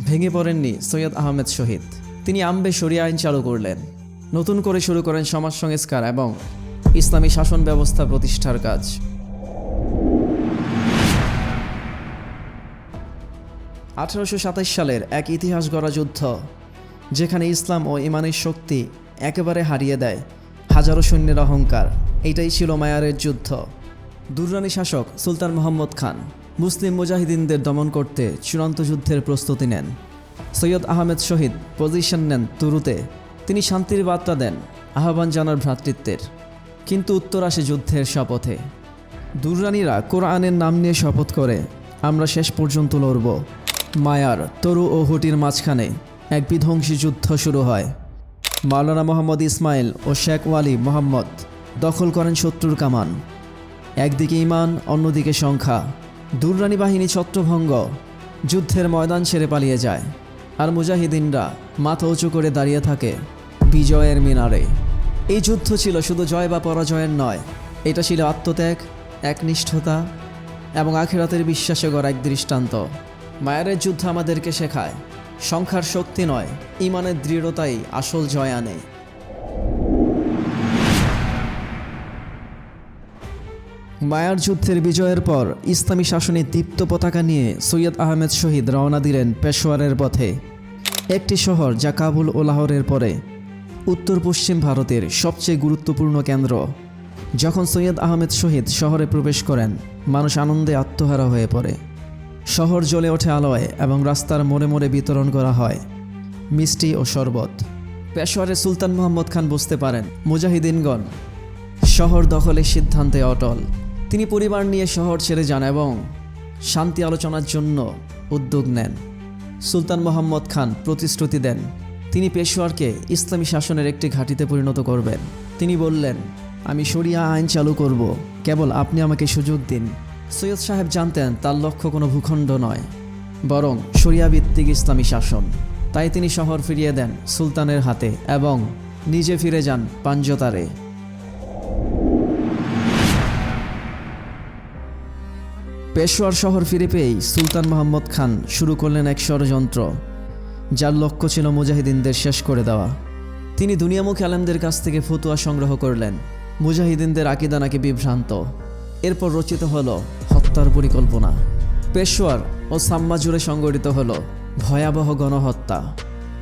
ভেঙে পড়েননি সৈয়দ আহমেদ শহীদ। তিনি আম্বে শরিয়া আইন চালু করলেন, নতুন করে শুরু করেন সমাজ সংস্কার এবং ইসলামী শাসন ব্যবস্থা প্রতিষ্ঠার কাজ। (1827 সালের এক ইতিহাস গড়া যুদ্ধ, যেখানে ইসলাম ও ইমানের শক্তি একেবারে হারিয়ে দেয় হাজারো সৈন্যের অহংকার। এটাই ছিল মায়ারের যুদ্ধ। দুররানি শাসক সুলতান মোহাম্মদ খান মুসলিম মুজাহিদিনদের দমন করতে চূড়ান্ত যুদ্ধের প্রস্তুতি নেন। সৈয়দ আহমেদ শহীদ পজিশন নেন তুরুতে। তিনি শান্তির বার্তা দেন, আহ্বান জানার ভ্রাতৃত্বের। কিন্তু উত্তর আসে যুদ্ধের শপথে। দুররানিরা কোরআনের নাম নিয়ে শপথ করে, আমরা শেষ পর্যন্ত লড়ব। মায়ার, তরু ও হুটির মাঝখানে এক বিধ্বংসী যুদ্ধ শুরু হয়। মাওলানা মোহাম্মদ ইসমাইল ও শেখ ওয়ালি মোহাম্মদ দখল করেন শত্রুর কামান। একদিকে ঈমান, অন্যদিকে সংখ্যা। দুররানি বাহিনী ছত্রভঙ্গ, যুদ্ধের ময়দান ছেড়ে পালিয়ে যায়, আর মুজাহিদিনরা মাথা উঁচু করে দাঁড়িয়ে থাকে বিজয়ের মিনারে। এই যুদ্ধ ছিল শুধু জয় বা পরাজয়ের নয়, এটা ছিল আত্মত্যাগ, একনিষ্ঠতা এবং আখিরাতের বিশ্বাসে গড়া এক দৃষ্টান্ত। মায়ারের যুদ্ধ আমাদেরকে শেখায়, সংখ্যার শক্তি নয়, ঈমানের দৃঢ়তাই আসল জয় আনে। মায়ার যুদ্ধের বিজয়ের পর ইসলামী শাসনের দীপ্ত পতাকা নিয়ে সৈয়দ আহমেদ শহীদ রওনা দিলেন পেশোয়ারের পথে, একটি শহর যা কাবুল ও লাহোরের পরে উত্তর পশ্চিম ভারতের সবচেয়ে গুরুত্বপূর্ণ কেন্দ্র। যখন সৈয়দ আহমেদ শহীদ শহরে প্রবেশ করেন, মানুষ আনন্দে আত্মহারা হয়ে পড়ে। শহর জ্বলে ওঠে আলোয় এবং রাস্তার মোড়ে মোড়ে বিতরণ করা হয় মিষ্টি ও শরবত। পেশোয়ারের সুলতান মোহাম্মদ খান বুঝতে পারেন মুজাহিদিনগণ শহর দখলের সিদ্ধান্তে অটল। তিনি পরিবার নিয়ে শহর ছেড়ে যান এবং শান্তি আলোচনার জন্য উদ্যোগ নেন। সুলতান মোহাম্মদ খান প্রতিশ্রুতি দেন তিনি পেশোয়ারকে ইসলামী শাসনের একটি ঘাঁটিতে পরিণত করবেন। তিনি বললেন, আমি শরিয়া আইন চালু করব, কেবল আপনি আমাকে সুযোগ দিন। সৈয়দ সাহেব জানতেন তার লক্ষ্য কোনো ভূখণ্ড নয়, বরং শরিয়া ভিত্তিক ইসলামী শাসন। তাই তিনি শহর ফিরিয়ে দেন সুলতানের হাতে এবং নিজে ফিরে যান পাঞ্জতারে। পেশোয়ার শহর ফিরে পেয়েই সুলতান মোহাম্মদ খান শুরু করলেন এক ষড়যন্ত্র, যার লক্ষ্য ছিল মুজাহিদিনদের শেষ করে দেওয়া। তিনি দুনিয়ামুখী আলেমদের কাছ থেকে ফতুয়া সংগ্রহ করলেন মুজাহিদিনদের আকীদা নাকি বিভ্রান্ত। এরপর রচিত হলো হত্যার পরিকল্পনা। পেশোয়ার ও সাম্মা জুড়ে সংগঠিত হলো ভয়াবহ গণহত্যা।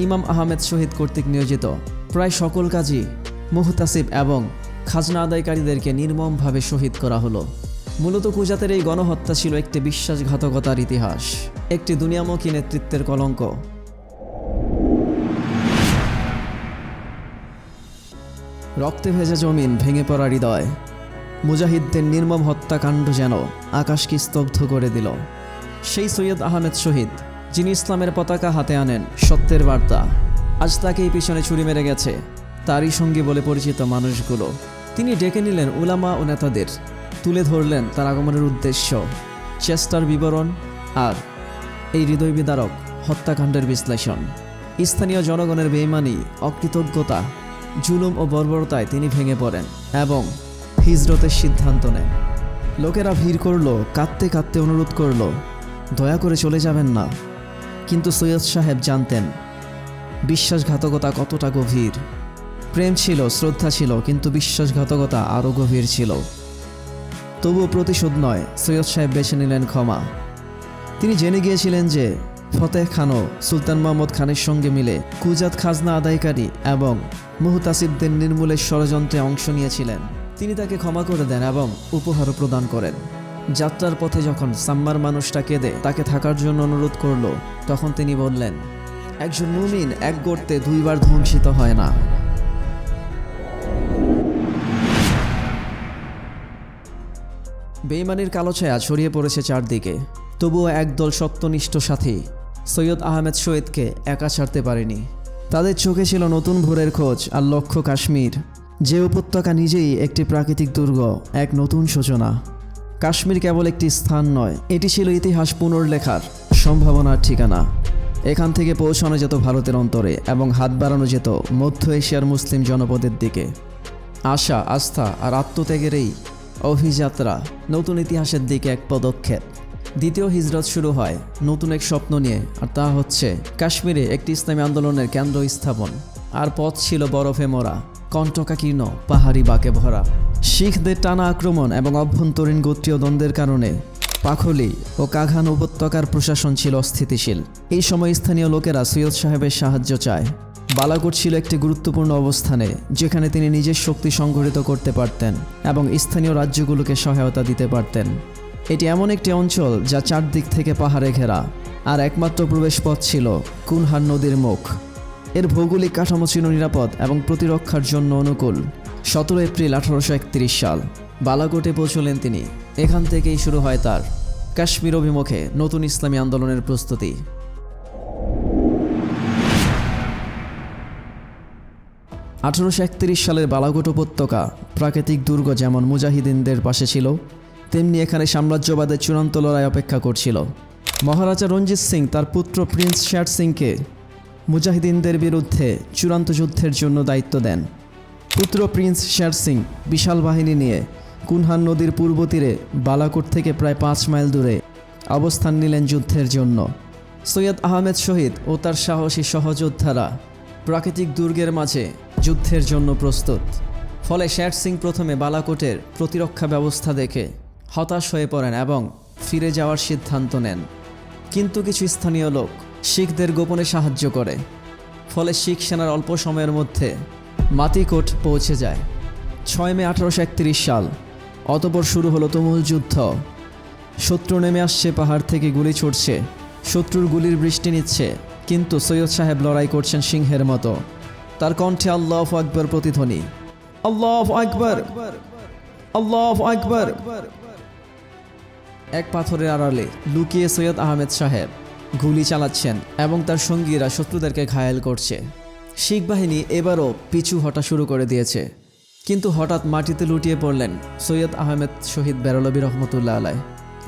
ইমাম আহমেদ শহীদ কর্তৃক নিয়োজিত প্রায় সকল কাজী, মুহতাসিব এবং খাজনা আদায়কারীদেরকে নির্মমভাবে শহীদ করা হলো। মূলত কুজাতের এই গণহত্যা ছিল একটি বিশ্বাসঘাতকতার ইতিহাস, একটি দুনিয়ামুখী নেতৃত্বের কলঙ্ক। রক্তে ভেজা জমিন, ভেঙে পড়া হৃদয়। মুজাহিদদের নির্মম হত্যাকাণ্ড যেন আকাশকে স্তব্ধ করে দিল। সেই সৈয়দ আহমেদ শহীদ, যিনি ইসলামের পতাকা হাতে আনেন সত্যের বার্তা, আজ তাকেই পিছনে ছুরি মেরে গেছে তারই সঙ্গী বলে পরিচিত মানুষগুলো। তিনি ডেকে নিলেন উলামা ও নেতাদের, তুলে ধরলেন তার আগমনের উদ্দেশ্য, চেষ্টার বিবরণ আর এই হৃদয় বিদারক হত্যাকাণ্ডের বিশ্লেষণ। স্থানীয় জনগণের বেঈমানি, অকৃতজ্ঞতা, জুলুম ও বর্বরতায় তিনি ভেঙে পড়েন এবং হিজরতের সিদ্ধান্ত নেন। লোকেরা ভিড় করলো, কাঁদতে কাঁদতে অনুরোধ করলো, দয়া করে চলে যাবেন না। কিন্তু সৈয়দ সাহেব জানতেন বিশ্বাসঘাতকতা কতটা গভীর। প্রেম ছিল, শ্রদ্ধা ছিল, কিন্তু বিশ্বাসঘাতকতা আরও গভীর ছিল। তবুও প্রতিশোধ নয়, সৈয়দ সাহেব বেছে নিলেন ক্ষমা। তিনি জেনে গিয়েছিলেন যে ফতেহ খানও সুলতান মোহাম্মদ খানের সঙ্গে মিলে কুজাত খাজনা আদায়কারী এবং মুহতাসিবদের নির্মূলের ষড়যন্ত্রে অংশ নিয়েছিলেন। তিনি তাকে ক্ষমা করে দেন এবং উপহারও প্রদান করেন। যাত্রার পথে যখন সাম্মার মানুষটা কেঁদে তাকে থাকার জন্য অনুরোধ করল, তখন তিনি বললেন, একজন মুমিন এক গর্তে দুইবার ধ্বংসিত হয় না। বেঈমানির কালো ছায়া ছড়িয়ে পড়েছে চারদিকে, তবুও একদল সত্যনিষ্ঠ সাথী সৈয়দ আহমেদ শহীদকে একা ছাড়তে পারেনি। তাদের চোখে ছিল নতুন ভোরের খোঁজ আর লক্ষ্য কাশ্মীর, যে উপত্যকা নিজেই একটি প্রাকৃতিক দুর্গ, এক নতুন সূচনা। কাশ্মীর কেবল একটি স্থান নয়, এটি ছিল ইতিহাস পুনর্লেখার সম্ভাবনার ঠিকানা। এখান থেকে পৌঁছানো যেত ভারতের অন্তরে এবং হাত বাড়ানো যেত মধ্য এশিয়ার মুসলিম জনপদের দিকে। আশা, আস্থা আর আত্মত্যাগের এই অভিযাত্রা নতুন ইতিহাসের দিকে এক পদক্ষেপ। দ্বিতীয় হিজরত শুরু হয় নতুন এক স্বপ্ন নিয়ে, আর তা হচ্ছে কাশ্মীরে একটি ইসলামী আন্দোলনের কেন্দ্র স্থাপন। আর পথ ছিল বরফে মোড়া, কণ্টকাকীর্ণ পাহাড়ি বাঁকে ভরা। শিখদের টানা আক্রমণ এবং অভ্যন্তরীণ গোত্রীয় দ্বন্দ্বের কারণে পাখলি ও কাঘান উপত্যকার প্রশাসন ছিল অস্থিতিশীল। এই সময় স্থানীয় লোকেরা সৈয়দ সাহেবের সাহায্য চায়। বালাকোট ছিল একটি গুরুত্বপূর্ণ অবস্থানে, যেখানে তিনি নিজের শক্তি সংগঠিত করতে পারতেন এবং স্থানীয় রাজ্যগুলোকে সহায়তা দিতে পারতেন। এটি এমন একটি অঞ্চল যা চারদিক থেকে পাহাড়ে ঘেরা, আর একমাত্র প্রবেশপথ ছিল কুনহার নদীর মুখ। এর ভৌগোলিক কাঠামো ছিল নিরাপদ এবং প্রতিরক্ষার জন্য অনুকূল। 17 এপ্রিল 1831 সাল বালাকোটে পৌঁছলেন তিনি। এখান থেকেই শুরু হয় তার কাশ্মীর অভিমুখে নতুন ইসলামী আন্দোলনের প্রস্তুতি। 1831 সালের বালাকোট উপত্যকা প্রাকৃতিক দুর্গ যেমন মুজাহিদিনদের পাশে ছিল, তেমনি এখানে সাম্রাজ্যবাদের চূড়ান্ত লড়াই অপেক্ষা করছিল। মহারাজা রঞ্জিত সিং তার পুত্র প্রিন্স শের সিংকে মুজাহিদিনদের বিরুদ্ধে চূড়ান্ত যুদ্ধের জন্য দায়িত্ব দেন। পুত্র প্রিন্স শের সিং বিশাল বাহিনী নিয়ে কুনহান নদীর পূর্ব তীরে বালাকোট থেকে প্রায় 5 মাইল দূরে অবস্থান নিলেন যুদ্ধের জন্য। সৈয়দ আহমেদ শহীদ ও তার সাহসী সহযোদ্ধারা প্রাকৃতিক দুর্গের মাঝে যুদ্ধের জন্য প্রস্তুত। ফলে শের সিং প্রথমে বালাকোটের প্রতিরক্ষা ব্যবস্থা দেখে হতাশ হয়ে পড়েন এবং ফিরে যাওয়ার সিদ্ধান্ত নেন। কিন্তু কিছু স্থানীয় লোক শিখদের গোপনে সাহায্য করে। ফলে শিখ সেনার অল্প সময়ের মধ্যে মাতিকোট পৌঁছে যায়। 6 মে 1831 সাল। অতঃপর শুরু হলো তুমুল যুদ্ধ। শত্রু নেমে আসছে, পাহাড় থেকে গুলি ছুটছে, শত্রুর গুলির বৃষ্টি নিচ্ছে, কিন্তু সৈয়দ সাহেব লড়াই করছেন সিংহের মতো। তার কণ্ঠে আল্লাহু আকবার প্রতিধ্বনি, আল্লাহু আকবার, আল্লাহু আকবার। এক পাথরের আড়ালে লুকিয়ে সৈয়দ আহমেদ সাহেব গুলি চালাচ্ছেন এবং তার সঙ্গীরা শত্রুদেরকে ঘায়েল করছে। শিখ বাহিনী এবারও পিছু হটা শুরু করে দিয়েছে, কিন্তু হঠাৎ মাটিতে লুটিয়ে পড়লেন সৈয়দ আহমেদ শহীদ বেরলভী রহমতুল্লাহ আলাইহ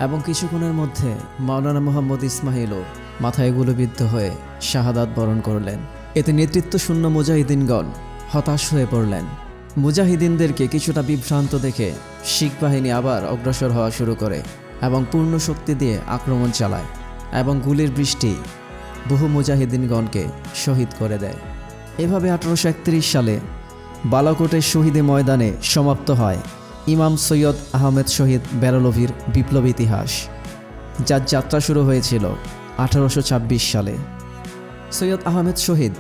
এবং কিছুক্ষণের মধ্যে মাওলানা মোহাম্মদ ইসমাইলও মাথায় গুলিবিদ্ধ হয়ে শাহাদাত বরণ করলেন। এতে নেতৃত্ব শূন্য মুজাহিদিনগণ হতাশ হয়ে পড়লেন। মুজাহিদিনদেরকে কিছুটা বিভ্রান্ত দেখে শিখ বাহিনী আবার অগ্রসর হওয়া শুরু করে এবং পূর্ণ শক্তি দিয়ে আক্রমণ চালায় এবং গুলির বৃষ্টি বহু মুজাহিদিনগণকে শহীদ করে দেয়। এভাবে 1831 সালে বালাকোটের শহীদে ময়দানে সমাপ্ত হয় ইমাম সৈয়দ আহমেদ শহীদ বেরলভীর বিপ্লব ইতিহাস, যার যাত্রা শুরু হয়েছিল 1826 সালে। সৈয়দ আহমেদ শহীদ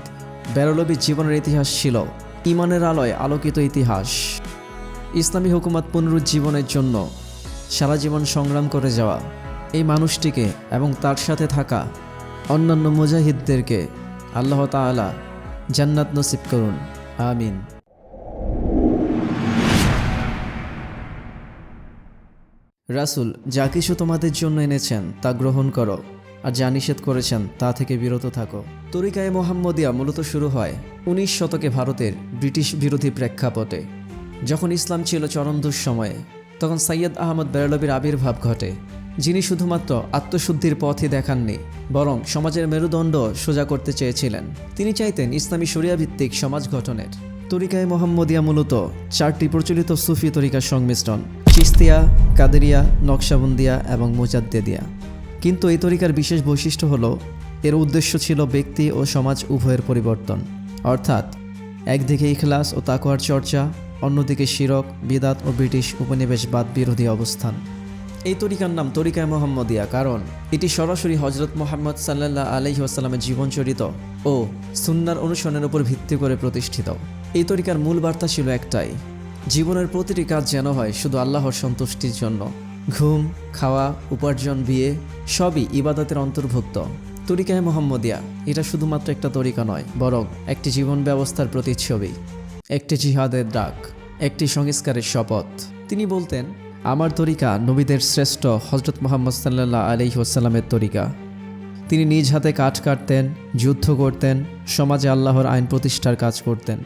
বেরলভীর জীবনের ইতিহাস ছিল ইমানের আলোয় আলোকিত ইতিহাস। ইসলামী হুকুমত পুনরুজ্জীবনের জন্য সারা জীবন সংগ্রাম করে যাওয়া এই মানুষটিকে এবং তার সাথে থাকা অন্যান্য মুজাহিদদেরকে আল্লাহ তাআলা জান্নাত নসিব করুন, আমিন। রাসূল যা কিছু তোমাদের জন্য এনেছেন তা গ্রহণ করো, আর যা নিষেধ করেছেন তা থেকে বিরত থাকো। তরিকায়ে মোহাম্মদিয়া মূলত শুরু হয় 19 শতকে ভারতের ব্রিটিশ বিরোধী প্রেক্ষাপটে। যখন ইসলাম ছিল চরম দুঃসময়ে, তখন সৈয়দ আহমদ বেরলভীর আবির্ভাব ঘটে, যিনি শুধুমাত্র আত্মশুদ্ধির পথই দেখাননি, বরং সমাজের মেরুদণ্ড সোজা করতে চেয়েছিলেন। তিনি চাইতেন ইসলামী শরিয়া ভিত্তিক সমাজ গঠনের। তরিকায়ে মোহাম্মদিয়া মূলত 4টি প্রচলিত সুফি তরিকার সংমিশ্রণ: চিশতিয়া, কাদেরিয়া, নকশবন্দিয়া এবং মুজাদ্দেদিয়া। কিন্তু এই তরিকার বিশেষ বৈশিষ্ট্য হলো এর উদ্দেশ্য ছিল ব্যক্তি ও সমাজ উভয়ের পরিবর্তন, অর্থাৎ একদিকে ইখলাস ও তাকওয়ার চর্চা, অন্যদিকে শিরক, বিদাত ও ব্রিটিশ উপনিবেশবাদ বিরোধী অবস্থান। এই তরিকার নাম তরিকায়ে মোহাম্মদিয়া কারণ এটি সরাসরি হজরত মুহাম্মদ সাল্লাল্লাহু আলাইহি ওয়াসাল্লামের জীবনচরিত ও সুন্নাহর অনুসরণের উপর ভিত্তি করে প্রতিষ্ঠিত। এই তরিকার মূল বার্তা ছিল একটাই: জীবনের প্রতিটি কাজ যেন হয় শুধু আল্লাহর সন্তুষ্টির জন্য। ঘুম, খাওয়া, উপার্জন, বিয়ে সবই ইবাদতের অন্তর্ভুক্ত। তরিকায়ে মোহাম্মদিয়া এটা শুধুমাত্র একটা তরিকা নয়, বরং একটি জীবন ব্যবস্থার প্রতিচ্ছবি, একটি জিহাদের ডাক, একটি সংস্কারের শপথ। তিনি বলতেন, আমার তরিকা নবীদের শ্রেষ্ঠ হজরত মুহাম্মদ সাল্লাল্লাহু আলাইহি ওয়াসাল্লামের তরিকা। তিনি নিজ হাতে কাঠ কাটতেন, যুদ্ধ করতেন, সমাজে আল্লাহর আইন প্রতিষ্ঠার কাজ করতেন।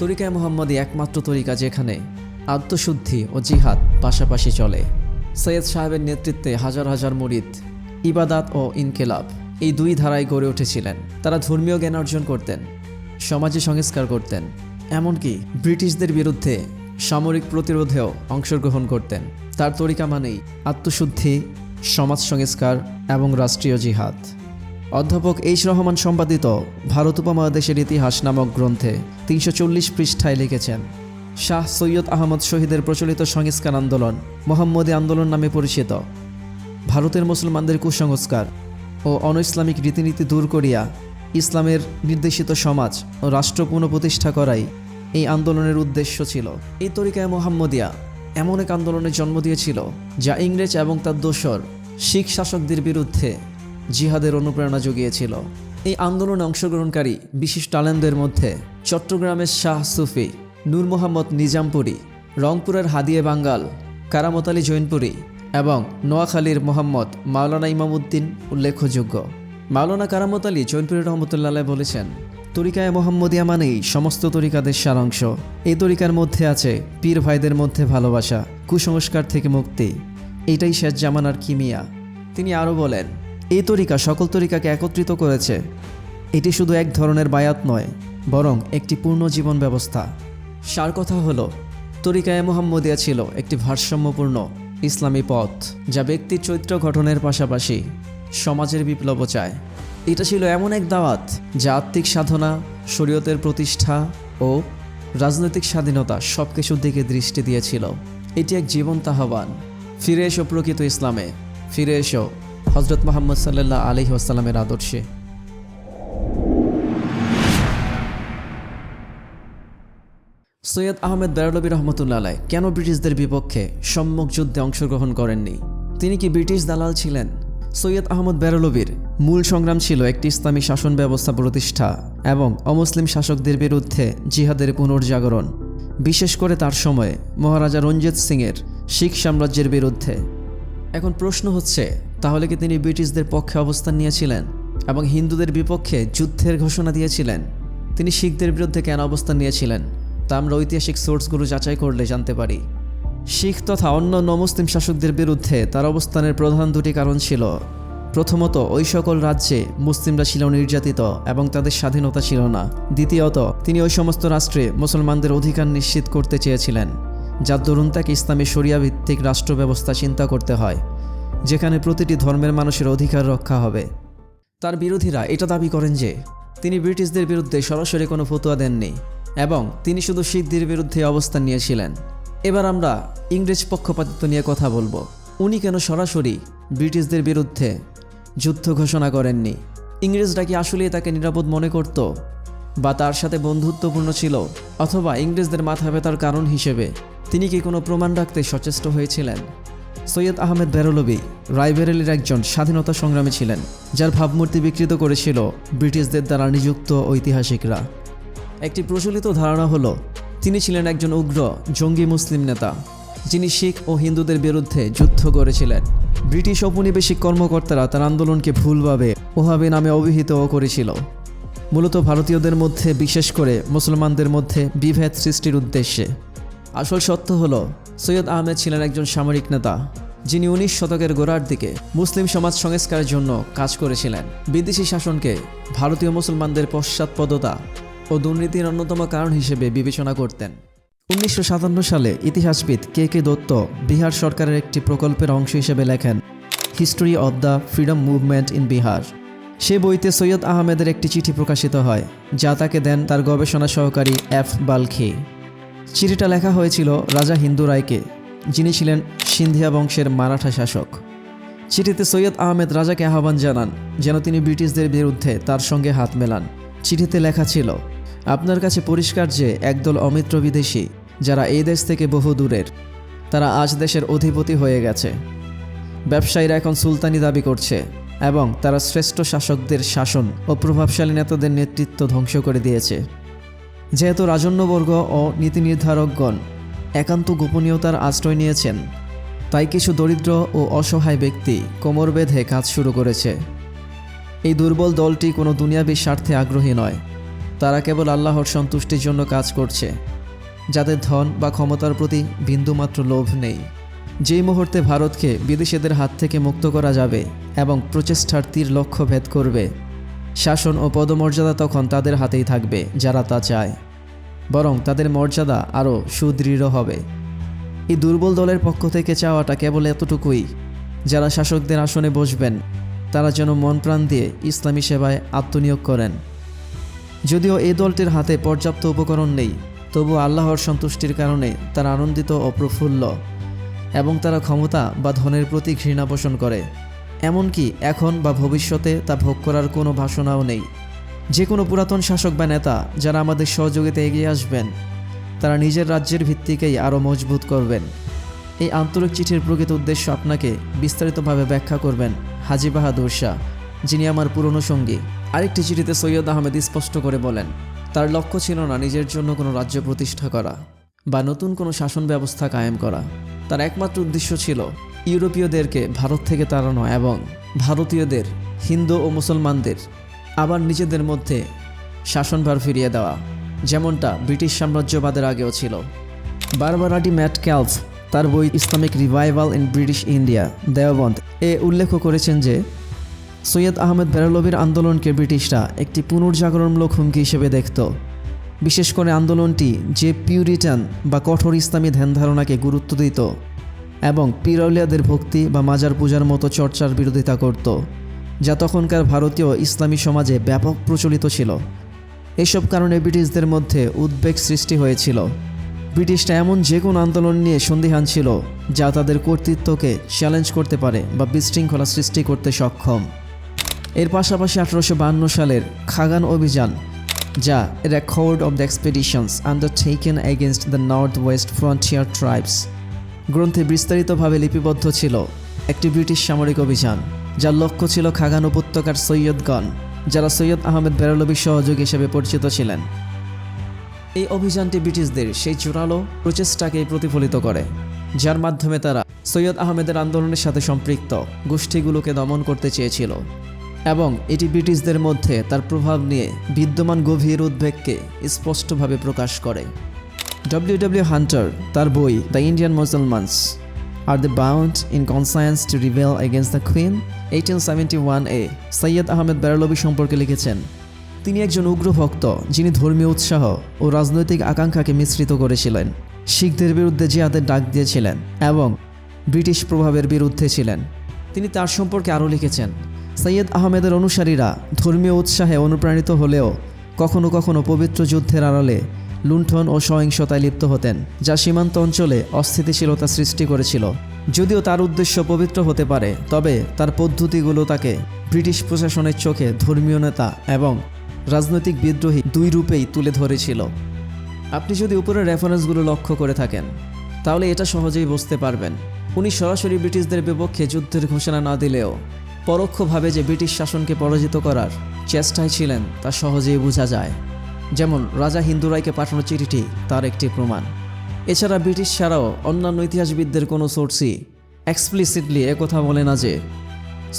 তরিকায়ে মোহাম্মদী একমাত্র তরিকা যেখানে আত্মশুদ্ধি ও জিহাদ পাশাপাশি চলে। সৈয়দ সাহেবের নেতৃত্বে হাজার হাজার মুরিদ ইবাদাত ও ইনকিলাব এই দুই ধারায় গড়ে উঠেছিলেন। তারা ধর্মীয় জ্ঞান অর্জন করতেন, সমাজে সংস্কার করতেন, এমনকি ব্রিটিশদের বিরুদ্ধে সামরিক প্রতিরোধেও অংশগ্রহণ করতেন। তার তরিকা মানেই আত্মশুদ্ধি, সমাজ সংস্কার এবং রাষ্ট্রীয় জিহাদ। অধ্যাপক এইচ রহমান সম্পাদিত ভারত উপমহাদেশের ইতিহাস নামক গ্রন্থে 340 পৃষ্ঠায় লিখেছেন, শাহ সৈয়দ আহমদ শহীদের প্রচলিত সংস্কার আন্দোলন মোহাম্মদী আন্দোলন নামে পরিচিত। ভারতের মুসলমানদের কুসংস্কার ও অনইসলামিক রীতিনীতি দূর করিয়া ইসলামের নির্দেশিত সমাজ ও রাষ্ট্র পুনঃপ্রতিষ্ঠা করাই এই আন্দোলনের উদ্দেশ্য ছিল। এই তরিকায়ে মোহাম্মদিয়া এমন এক আন্দোলনের জন্ম দিয়েছিল যা ইংরেজ এবং তার দোসর শিখ শাসকদের বিরুদ্ধে জিহাদের অনুপ্রেরণা জুগিয়েছিল। এই আন্দোলনে অংশগ্রহণকারী বিশিষ্ট আলেমদের মধ্যে চট্টগ্রামের শাহ সুফি নূর মোহাম্মদ নিজামপুরী, রংপুরের হাদিয়ে বাঙ্গাল কারামত আলী জৈনপুরী এবং নোয়াখালীর মোহাম্মদ মাওলানা ইমামউদ্দিন উল্লেখযোগ্য। মাওলানা কারামত আলী জৈনপুরী রহমতুল্লাহ আলাইহি বলেছেন, তরিকায়ে মোহাম্মদিয়া মানেই সমস্ত তরিকাদের সারাংশ। এই তরিকার মধ্যে আছে পীর ভাইদের মধ্যে ভালোবাসা, কুসংস্কার থেকে মুক্তি। এটাই শেষ জামানার কিমিয়া। তিনি আরও বলেন, এই তরিকা সকল তরিকাকে একত্রিত করেছে। এটি শুধু এক ধরনের বায়াত নয়, বরং একটি পূর্ণ জীবন ব্যবস্থা। সার কথা হলো, তরিকায়ে মোহাম্মদিয়া ছিল একটি ভারসাম্যপূর্ণ ইসলামী পথ যা ব্যক্তির চরিত্র গঠনের পাশাপাশি সমাজের বিপ্লব চায়। এটা ছিল এমন এক দাওয়াত যা আত্মিক সাধনা, শরীয়তের প্রতিষ্ঠা ও রাজনৈতিক স্বাধীনতা সব কিছুর দিকে দৃষ্টি দিয়েছিল। এটি এক জীবন্ত আহ্বান, ফিরে এসো প্রকৃত ইসলামে, ফিরে এসো হজরত মুহাম্মদ সাল্লাল্লাহু আলাইহি ওয়াসাল্লামের আদর্শে। সৈয়দ আহমেদ বেরলভী রহমতুল্লাহ আলাইহ কেন ব্রিটিশদের বিপক্ষে সম্মুখ যুদ্ধে অংশগ্রহণ করেননি? তিনি কি ব্রিটিশ দালাল ছিলেন? সৈয়দ আহমদ বেরলভীর মূল সংগ্রাম ছিল একটি ইসলামী শাসন ব্যবস্থা প্রতিষ্ঠা এবং অমুসলিম শাসকদের বিরুদ্ধে জিহাদের পুনর্জাগরণ, বিশেষ করে তার সময়ে মহারাজা রঞ্জিত সিংয়ের শিখ সাম্রাজ্যের বিরুদ্ধে। এখন প্রশ্ন হচ্ছে, তাহলে কি তিনি ব্রিটিশদের পক্ষে অবস্থান নিয়েছিলেন এবং হিন্দুদের বিপক্ষে যুদ্ধের ঘোষণা দিয়েছিলেন? তিনি শিখদের বিরুদ্ধে কেন অবস্থান নিয়েছিলেন তা আমরা ঐতিহাসিক সোর্সগুলো যাচাই করলে জানতে পারি। শিখ তথা অন্য মুসলিম শাসকদের বিরুদ্ধে তার অবস্থানের প্রধান দুটি কারণ ছিল। প্রথমত, ওই সকল রাজ্যে মুসলিমরা ছিল নির্যাতিত এবং তাদের স্বাধীনতা ছিল না। দ্বিতীয়ত, তিনি ওই সমস্ত রাষ্ট্রে মুসলমানদের অধিকার নিশ্চিত করতে চেয়েছিলেন, যার দরুন তাকে ইসলামী শরিয়া ভিত্তিক রাষ্ট্র ব্যবস্থা চিন্তা করতে হয়, যেখানে প্রতিটি ধর্মের মানুষের অধিকার রক্ষা হবে। তার বিরোধীরা এটা দাবি করেন যে তিনি ব্রিটিশদের বিরুদ্ধে সরাসরি কোনো ফতোয়া দেননি এবং তিনি শুধু শিখদের বিরুদ্ধে অবস্থান নিয়েছিলেন। এবার আমরা ইংরেজ পক্ষপাতিত্ব নিয়ে কথা বলবো। উনি কেন সরাসরি ব্রিটিশদের বিরুদ্ধে যুদ্ধ ঘোষণা করেননি? ইংরেজরা কি আসলেই তাকে নিরাপদ মনে করত বা তার সাথে বন্ধুত্বপূর্ণ ছিল, অথবা ইংরেজদের মাথা ব্যথার কারণ হিসেবে তিনি কি কোনো প্রমাণ রাখতে সচেষ্ট হয়েছিলেন? সৈয়দ আহমেদ বেরলভী রায়বেরেলির একজন স্বাধীনতা সংগ্রামী ছিলেন, যার ভাবমূর্তি বিকৃত করেছিল ব্রিটিশদের দ্বারা নিযুক্ত ঐতিহাসিকরা। একটি প্রচলিত ধারণা হলো তিনি ছিলেন একজন উগ্র জঙ্গি মুসলিম নেতা, যিনি শিখ ও হিন্দুদের বিরুদ্ধে যুদ্ধ করেছিলেন। ব্রিটিশ ঔপনিবেশিক কর্মকর্তারা তার আন্দোলনকে ভুলভাবে ওহাবি নামে অভিহিতও করেছিল, মূলত ভারতীয়দের মধ্যে, বিশেষ করে মুসলমানদের মধ্যে বিভেদ সৃষ্টির উদ্দেশ্যে। আসল সত্য হলো, সৈয়দ আহমেদ ছিলেন একজন সামরিক নেতা, যিনি 19 শতকের গোড়ার দিকে মুসলিম সমাজ সংস্কারের জন্য কাজ করেছিলেন। বিদেশি শাসনকে ভারতীয় মুসলমানদের পশ্চাৎপদতা ও দুর্নীতির অন্যতম কারণ হিসেবে বিবেচনা করতেন। 1957 সালে ইতিহাসবিদ কে দত্ত বিহার সরকারের একটি প্রকল্পের অংশ হিসেবে লেখেন history of the freedom movement in Bihar. সে বইতে সৈয়দ আহমেদের একটি চিঠি প্রকাশিত হয়, যা তাকে দেন তার গবেষণা সহকারী এফ বালখি। চিঠিটা লেখা হয়েছিল রাজা হিন্দু রায়কে, যিনি ছিলেন সিন্ধিয়া বংশের মারাঠা শাসক। চিঠিতে সৈয়দ আহমেদ রাজাকে আহ্বান জানান যেন তিনি ব্রিটিশদের বিরুদ্ধে তার সঙ্গে হাত মেলান। চিঠিতে লেখা ছিল, আপনার কাছে পরিষ্কার যে একদল অমিত্র বিদেশি, যারা এই দেশ থেকে বহু দূরের, তারা আজ দেশের অধিপতি হয়ে গেছে। ব্যবসায়ীরা এখন সুলতানি দাবি করছে এবং তারা শ্রেষ্ঠ শাসকদের শাসন ও প্রভাবশালী নেতাদের নেতৃত্ব ধ্বংস করে দিয়েছে। যেহেতু রাজন্যবর্গ ও নীতি নির্ধারকগণ একান্ত গোপনীয়তার আশ্রয় নিয়েছেন, তাই কিছু দরিদ্র ও অসহায় ব্যক্তি কোমর বেঁধে কাজ শুরু করেছে। এই দুর্বল দলটি কোনো দুনিয়াবী স্বার্থে আগ্রহী নয়, তারা কেবল আল্লাহর সন্তুষ্টির জন্য কাজ করছে, যাদের ধন বা ক্ষমতার প্রতি বিন্দুমাত্র লোভ নেই। যেই মুহূর্তে ভারতকে বিদেশিদের হাত থেকে মুক্ত করা যাবে এবং প্রচেষ্টার তীর লক্ষ্য ভেদ করবে, শাসন ও পদমর্যাদা তখন তাদের হাতেই থাকবে যারা তা চায়, বরং তাদের মর্যাদা আরও সুদৃঢ় হবে। এই দুর্বল দলের পক্ষ থেকে চাওয়াটা কেবল এতটুকুই, যারা শাসকদের আসনে বসবেন তারা যেন মন প্রাণ দিয়ে ইসলামী সেবায় আত্মনিয়োগ করেন। যদিও এই দলটির হাতে পর্যাপ্ত উপকরণ নেই, তবু আল্লাহর সন্তুষ্টির কারণে তারা আনন্দিত ও প্রফুল্ল এবং তারা ক্ষমতা বা ধনের প্রতি ঘৃণা পোষণ করে। এমনকি এখন বা ভবিষ্যতে তা ভোগ করার কোনো বাসনাও নেই। যে কোনো পুরাতন শাসক বা নেতা যারা আমাদের সহযোগিতায় এগিয়ে আসবেন, তারা নিজের রাজ্যের ভিত্তিকেই আরও মজবুত করবেন। এই আন্তরিক চিঠির প্রকৃত উদ্দেশ্য আপনাকে বিস্তারিতভাবে ব্যাখ্যা করবেন হাজী বাহাদুর শাহ, যিনি আমার পুরনো সঙ্গী। আরেকটি চিঠিতে সৈয়দ আহমেদ স্পষ্ট করে বলেন, তার লক্ষ্য ছিল না নিজের জন্য কোনো রাজ্য প্রতিষ্ঠা করা বা নতুন কোনো শাসন ব্যবস্থা কায়েম করা। তার একমাত্র উদ্দেশ্য ছিল ইউরোপীয়দেরকে ভারত থেকে তাড়ানো এবং ভারতীয়দের, হিন্দু ও মুসলমানদের আবার নিজেদের মধ্যে শাসনভার ফিরিয়ে দেওয়া, যেমনটা ব্রিটিশ সাম্রাজ্যবাদের আগেও ছিল। বারবারা ডি ম্যাটক্যালফ তার বই Islamic revival in British India Deoband উল্লেখ করেছেন যে সৈয়দ আহমেদ বেরলভীর আন্দোলনকে ব্রিটিশরা একটি পুনর্জাগরণমূলক হুমকি হিসেবে দেখত। বিশেষ করে আন্দোলনটি যে পিউরিটান বা কঠোর ইসলামী ধ্যান ধারণাকে গুরুত্ব দিত এবং পীর-আউলিয়াদের ভক্তি বা মাজার পূজার মতো চর্চার বিরোধিতা করত, যা তখনকার ভারতীয় ইসলামী সমাজে ব্যাপক প্রচলিত ছিল। এসব কারণে ব্রিটিশদের মধ্যে উদ্বেগ সৃষ্টি হয়েছিল। ব্রিটিশরা এমন যে কোনো আন্দোলন নিয়ে সন্দিহান ছিল যা তাদের কর্তৃত্বকে চ্যালেঞ্জ করতে পারে বা বিশৃঙ্খলা সৃষ্টি করতে সক্ষম। এর পাশাপাশি 1852 সালের খাগান অভিযান যা record of the expeditions undertaken against the north west frontier tribes. গ্রন্থে বিস্তারিতভাবে লিপিবদ্ধ ছিল একটি ব্রিটিশ সামরিক অভিযান, যার লক্ষ্য ছিল খাগান উপত্যকার সৈয়দগণ, যারা সৈয়দ আহমেদ বেরলভীর সহযোগী হিসেবে পরিচিত ছিলেন। এই অভিযানটি ব্রিটিশদের সেই জোরালো প্রচেষ্টাকে প্রতিফলিত করে, যার মাধ্যমে তারা সৈয়দ আহমেদের আন্দোলনের সাথে সম্পৃক্ত গোষ্ঠীগুলোকে দমন করতে চেয়েছিল, এবং এটি ব্রিটিশদের মধ্যে তার প্রভাব নিয়ে বিদ্যমান গভীর উদ্বেগকে স্পষ্টভাবে প্রকাশ করে। ডব্লিউ হান্টার তার বই the Indian Musalmans are the bound in conscience to rebel against the queen 1871-এ সৈয়দ আহমেদ বেরলভী সম্পর্কে লিখেছেন, তিনি একজন উগ্র ভক্ত যিনি ধর্মীয় উৎসাহ ও রাজনৈতিক আকাঙ্ক্ষাকে মিশ্রিত করেছিলেন, শিখদের বিরুদ্ধে জিহাদের ডাক দিয়েছিলেন এবং ব্রিটিশ প্রভাবের বিরুদ্ধে ছিলেন। তিনি তার সম্পর্কে আরও লিখেছেন, সৈয়দ আহমেদের অনুসারীরা ধর্মীয় উৎসাহে অনুপ্রাণিত হলেও কখনো কখনো পবিত্র যুদ্ধের আড়ালে লুণ্ঠন ও সহিংসতায় লিপ্ত হতেন, যা সীমান্ত অঞ্চলে অস্থিতিশীলতা সৃষ্টি করেছিল। যদিও তার উদ্দেশ্য পবিত্র হতে পারে, তবে তার পদ্ধতিগুলো তাকে ব্রিটিশ প্রশাসনের চোখে ধর্মীয় নেতা এবং রাজনৈতিক বিদ্রোহী দুই রূপেই তুলে ধরেছিল। আপনি যদি উপরের রেফারেন্সগুলো লক্ষ্য করে থাকেন, তাহলে এটা সহজেই বুঝতে পারবেন উনি সরাসরি ব্রিটিশদের বিপক্ষে যুদ্ধের ঘোষণা না দিলেও পরোক্ষভাবে যে ব্রিটিশ শাসনকে পরাজিত করার চেষ্টায় ছিলেন তা সহজেই বোঝা যায়। যেমন রাজা হিন্দুরাইকে পাঠানো চিঠিটি তার একটি প্রমাণ। এছাড়া ব্রিটিশ ছাড়াও অন্যান্য ইতিহাসবিদদের কোনো সোর্সই এক্সপ্লিসিটলি একথা বলে না যে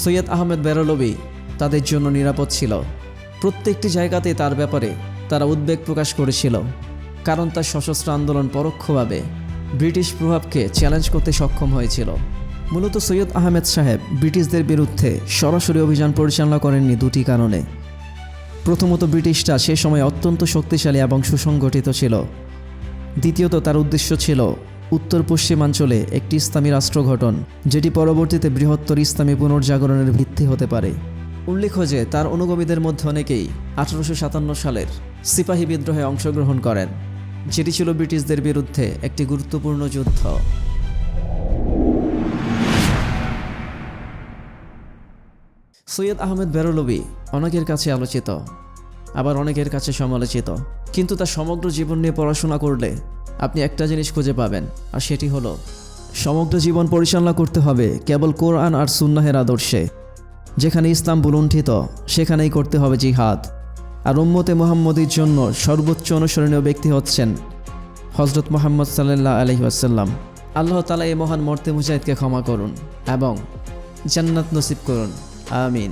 সৈয়দ আহমেদ বেরলভী তাদের জন্য নিরাপদ ছিল। প্রত্যেকটি জায়গাতে তার ব্যাপারে তারা উদ্বেগ প্রকাশ করেছিল, কারণ তার সশস্ত্র আন্দোলন পরোক্ষভাবে ব্রিটিশ প্রভাবকে চ্যালেঞ্জ করতে সক্ষম হয়েছিল। মূলত সৈয়দ আহমেদ সাহেব ব্রিটিশদের বিরুদ্ধে সরাসরি অভিযান পরিচালনা করেননি দুটি কারণে। প্রথমত, ব্রিটিশরা সে সময় অত্যন্ত শক্তিশালী এবং সুসংগঠিত ছিল। দ্বিতীয়ত, তার উদ্দেশ্য ছিল উত্তর পশ্চিমাঞ্চলে একটি ইসলামী রাষ্ট্র গঠন, যেটি পরবর্তীতে বৃহত্তর ইসলামী পুনর্জাগরণের ভিত্তি হতে পারে। উল্লেখ্য যে তার অনুগামীদের মধ্যে অনেকেই 1857 সালের সিপাহী বিদ্রোহে অংশগ্রহণ করেন, যেটি ছিল ব্রিটিশদের বিরুদ্ধে একটি গুরুত্বপূর্ণ যুদ্ধ। সৈয়দ আহমেদ বেরলভী অনেকের কাছে আলোচিত, আবার অনেকের কাছে সমালোচিত, কিন্তু তার সমগ্র জীবন নিয়ে পড়াশোনা করলে আপনি একটা জিনিস খুঁজে পাবেন, আর সেটি হলো সমগ্র জীবন পরিচালনা করতে হবে কেবল কোরআন আর সুন্নাহের আদর্শে। যেখানে ইসলাম বুলুণ্ঠিত সেখানেই করতে হবে জিহাদ। আর উম্মতে মুহাম্মদীর জন্য সর্বোচ্চ অনুসরণীয় ব্যক্তি হচ্ছেন হযরত মুহাম্মদ সাল্লাল্লাহু আলাইহি ওয়াসাল্লাম। আল্লাহ তাআলা এই মহান মর্তে মুজাহিদকে ক্ষমা করুন এবং জান্নাত নসিব করুন, আমিন।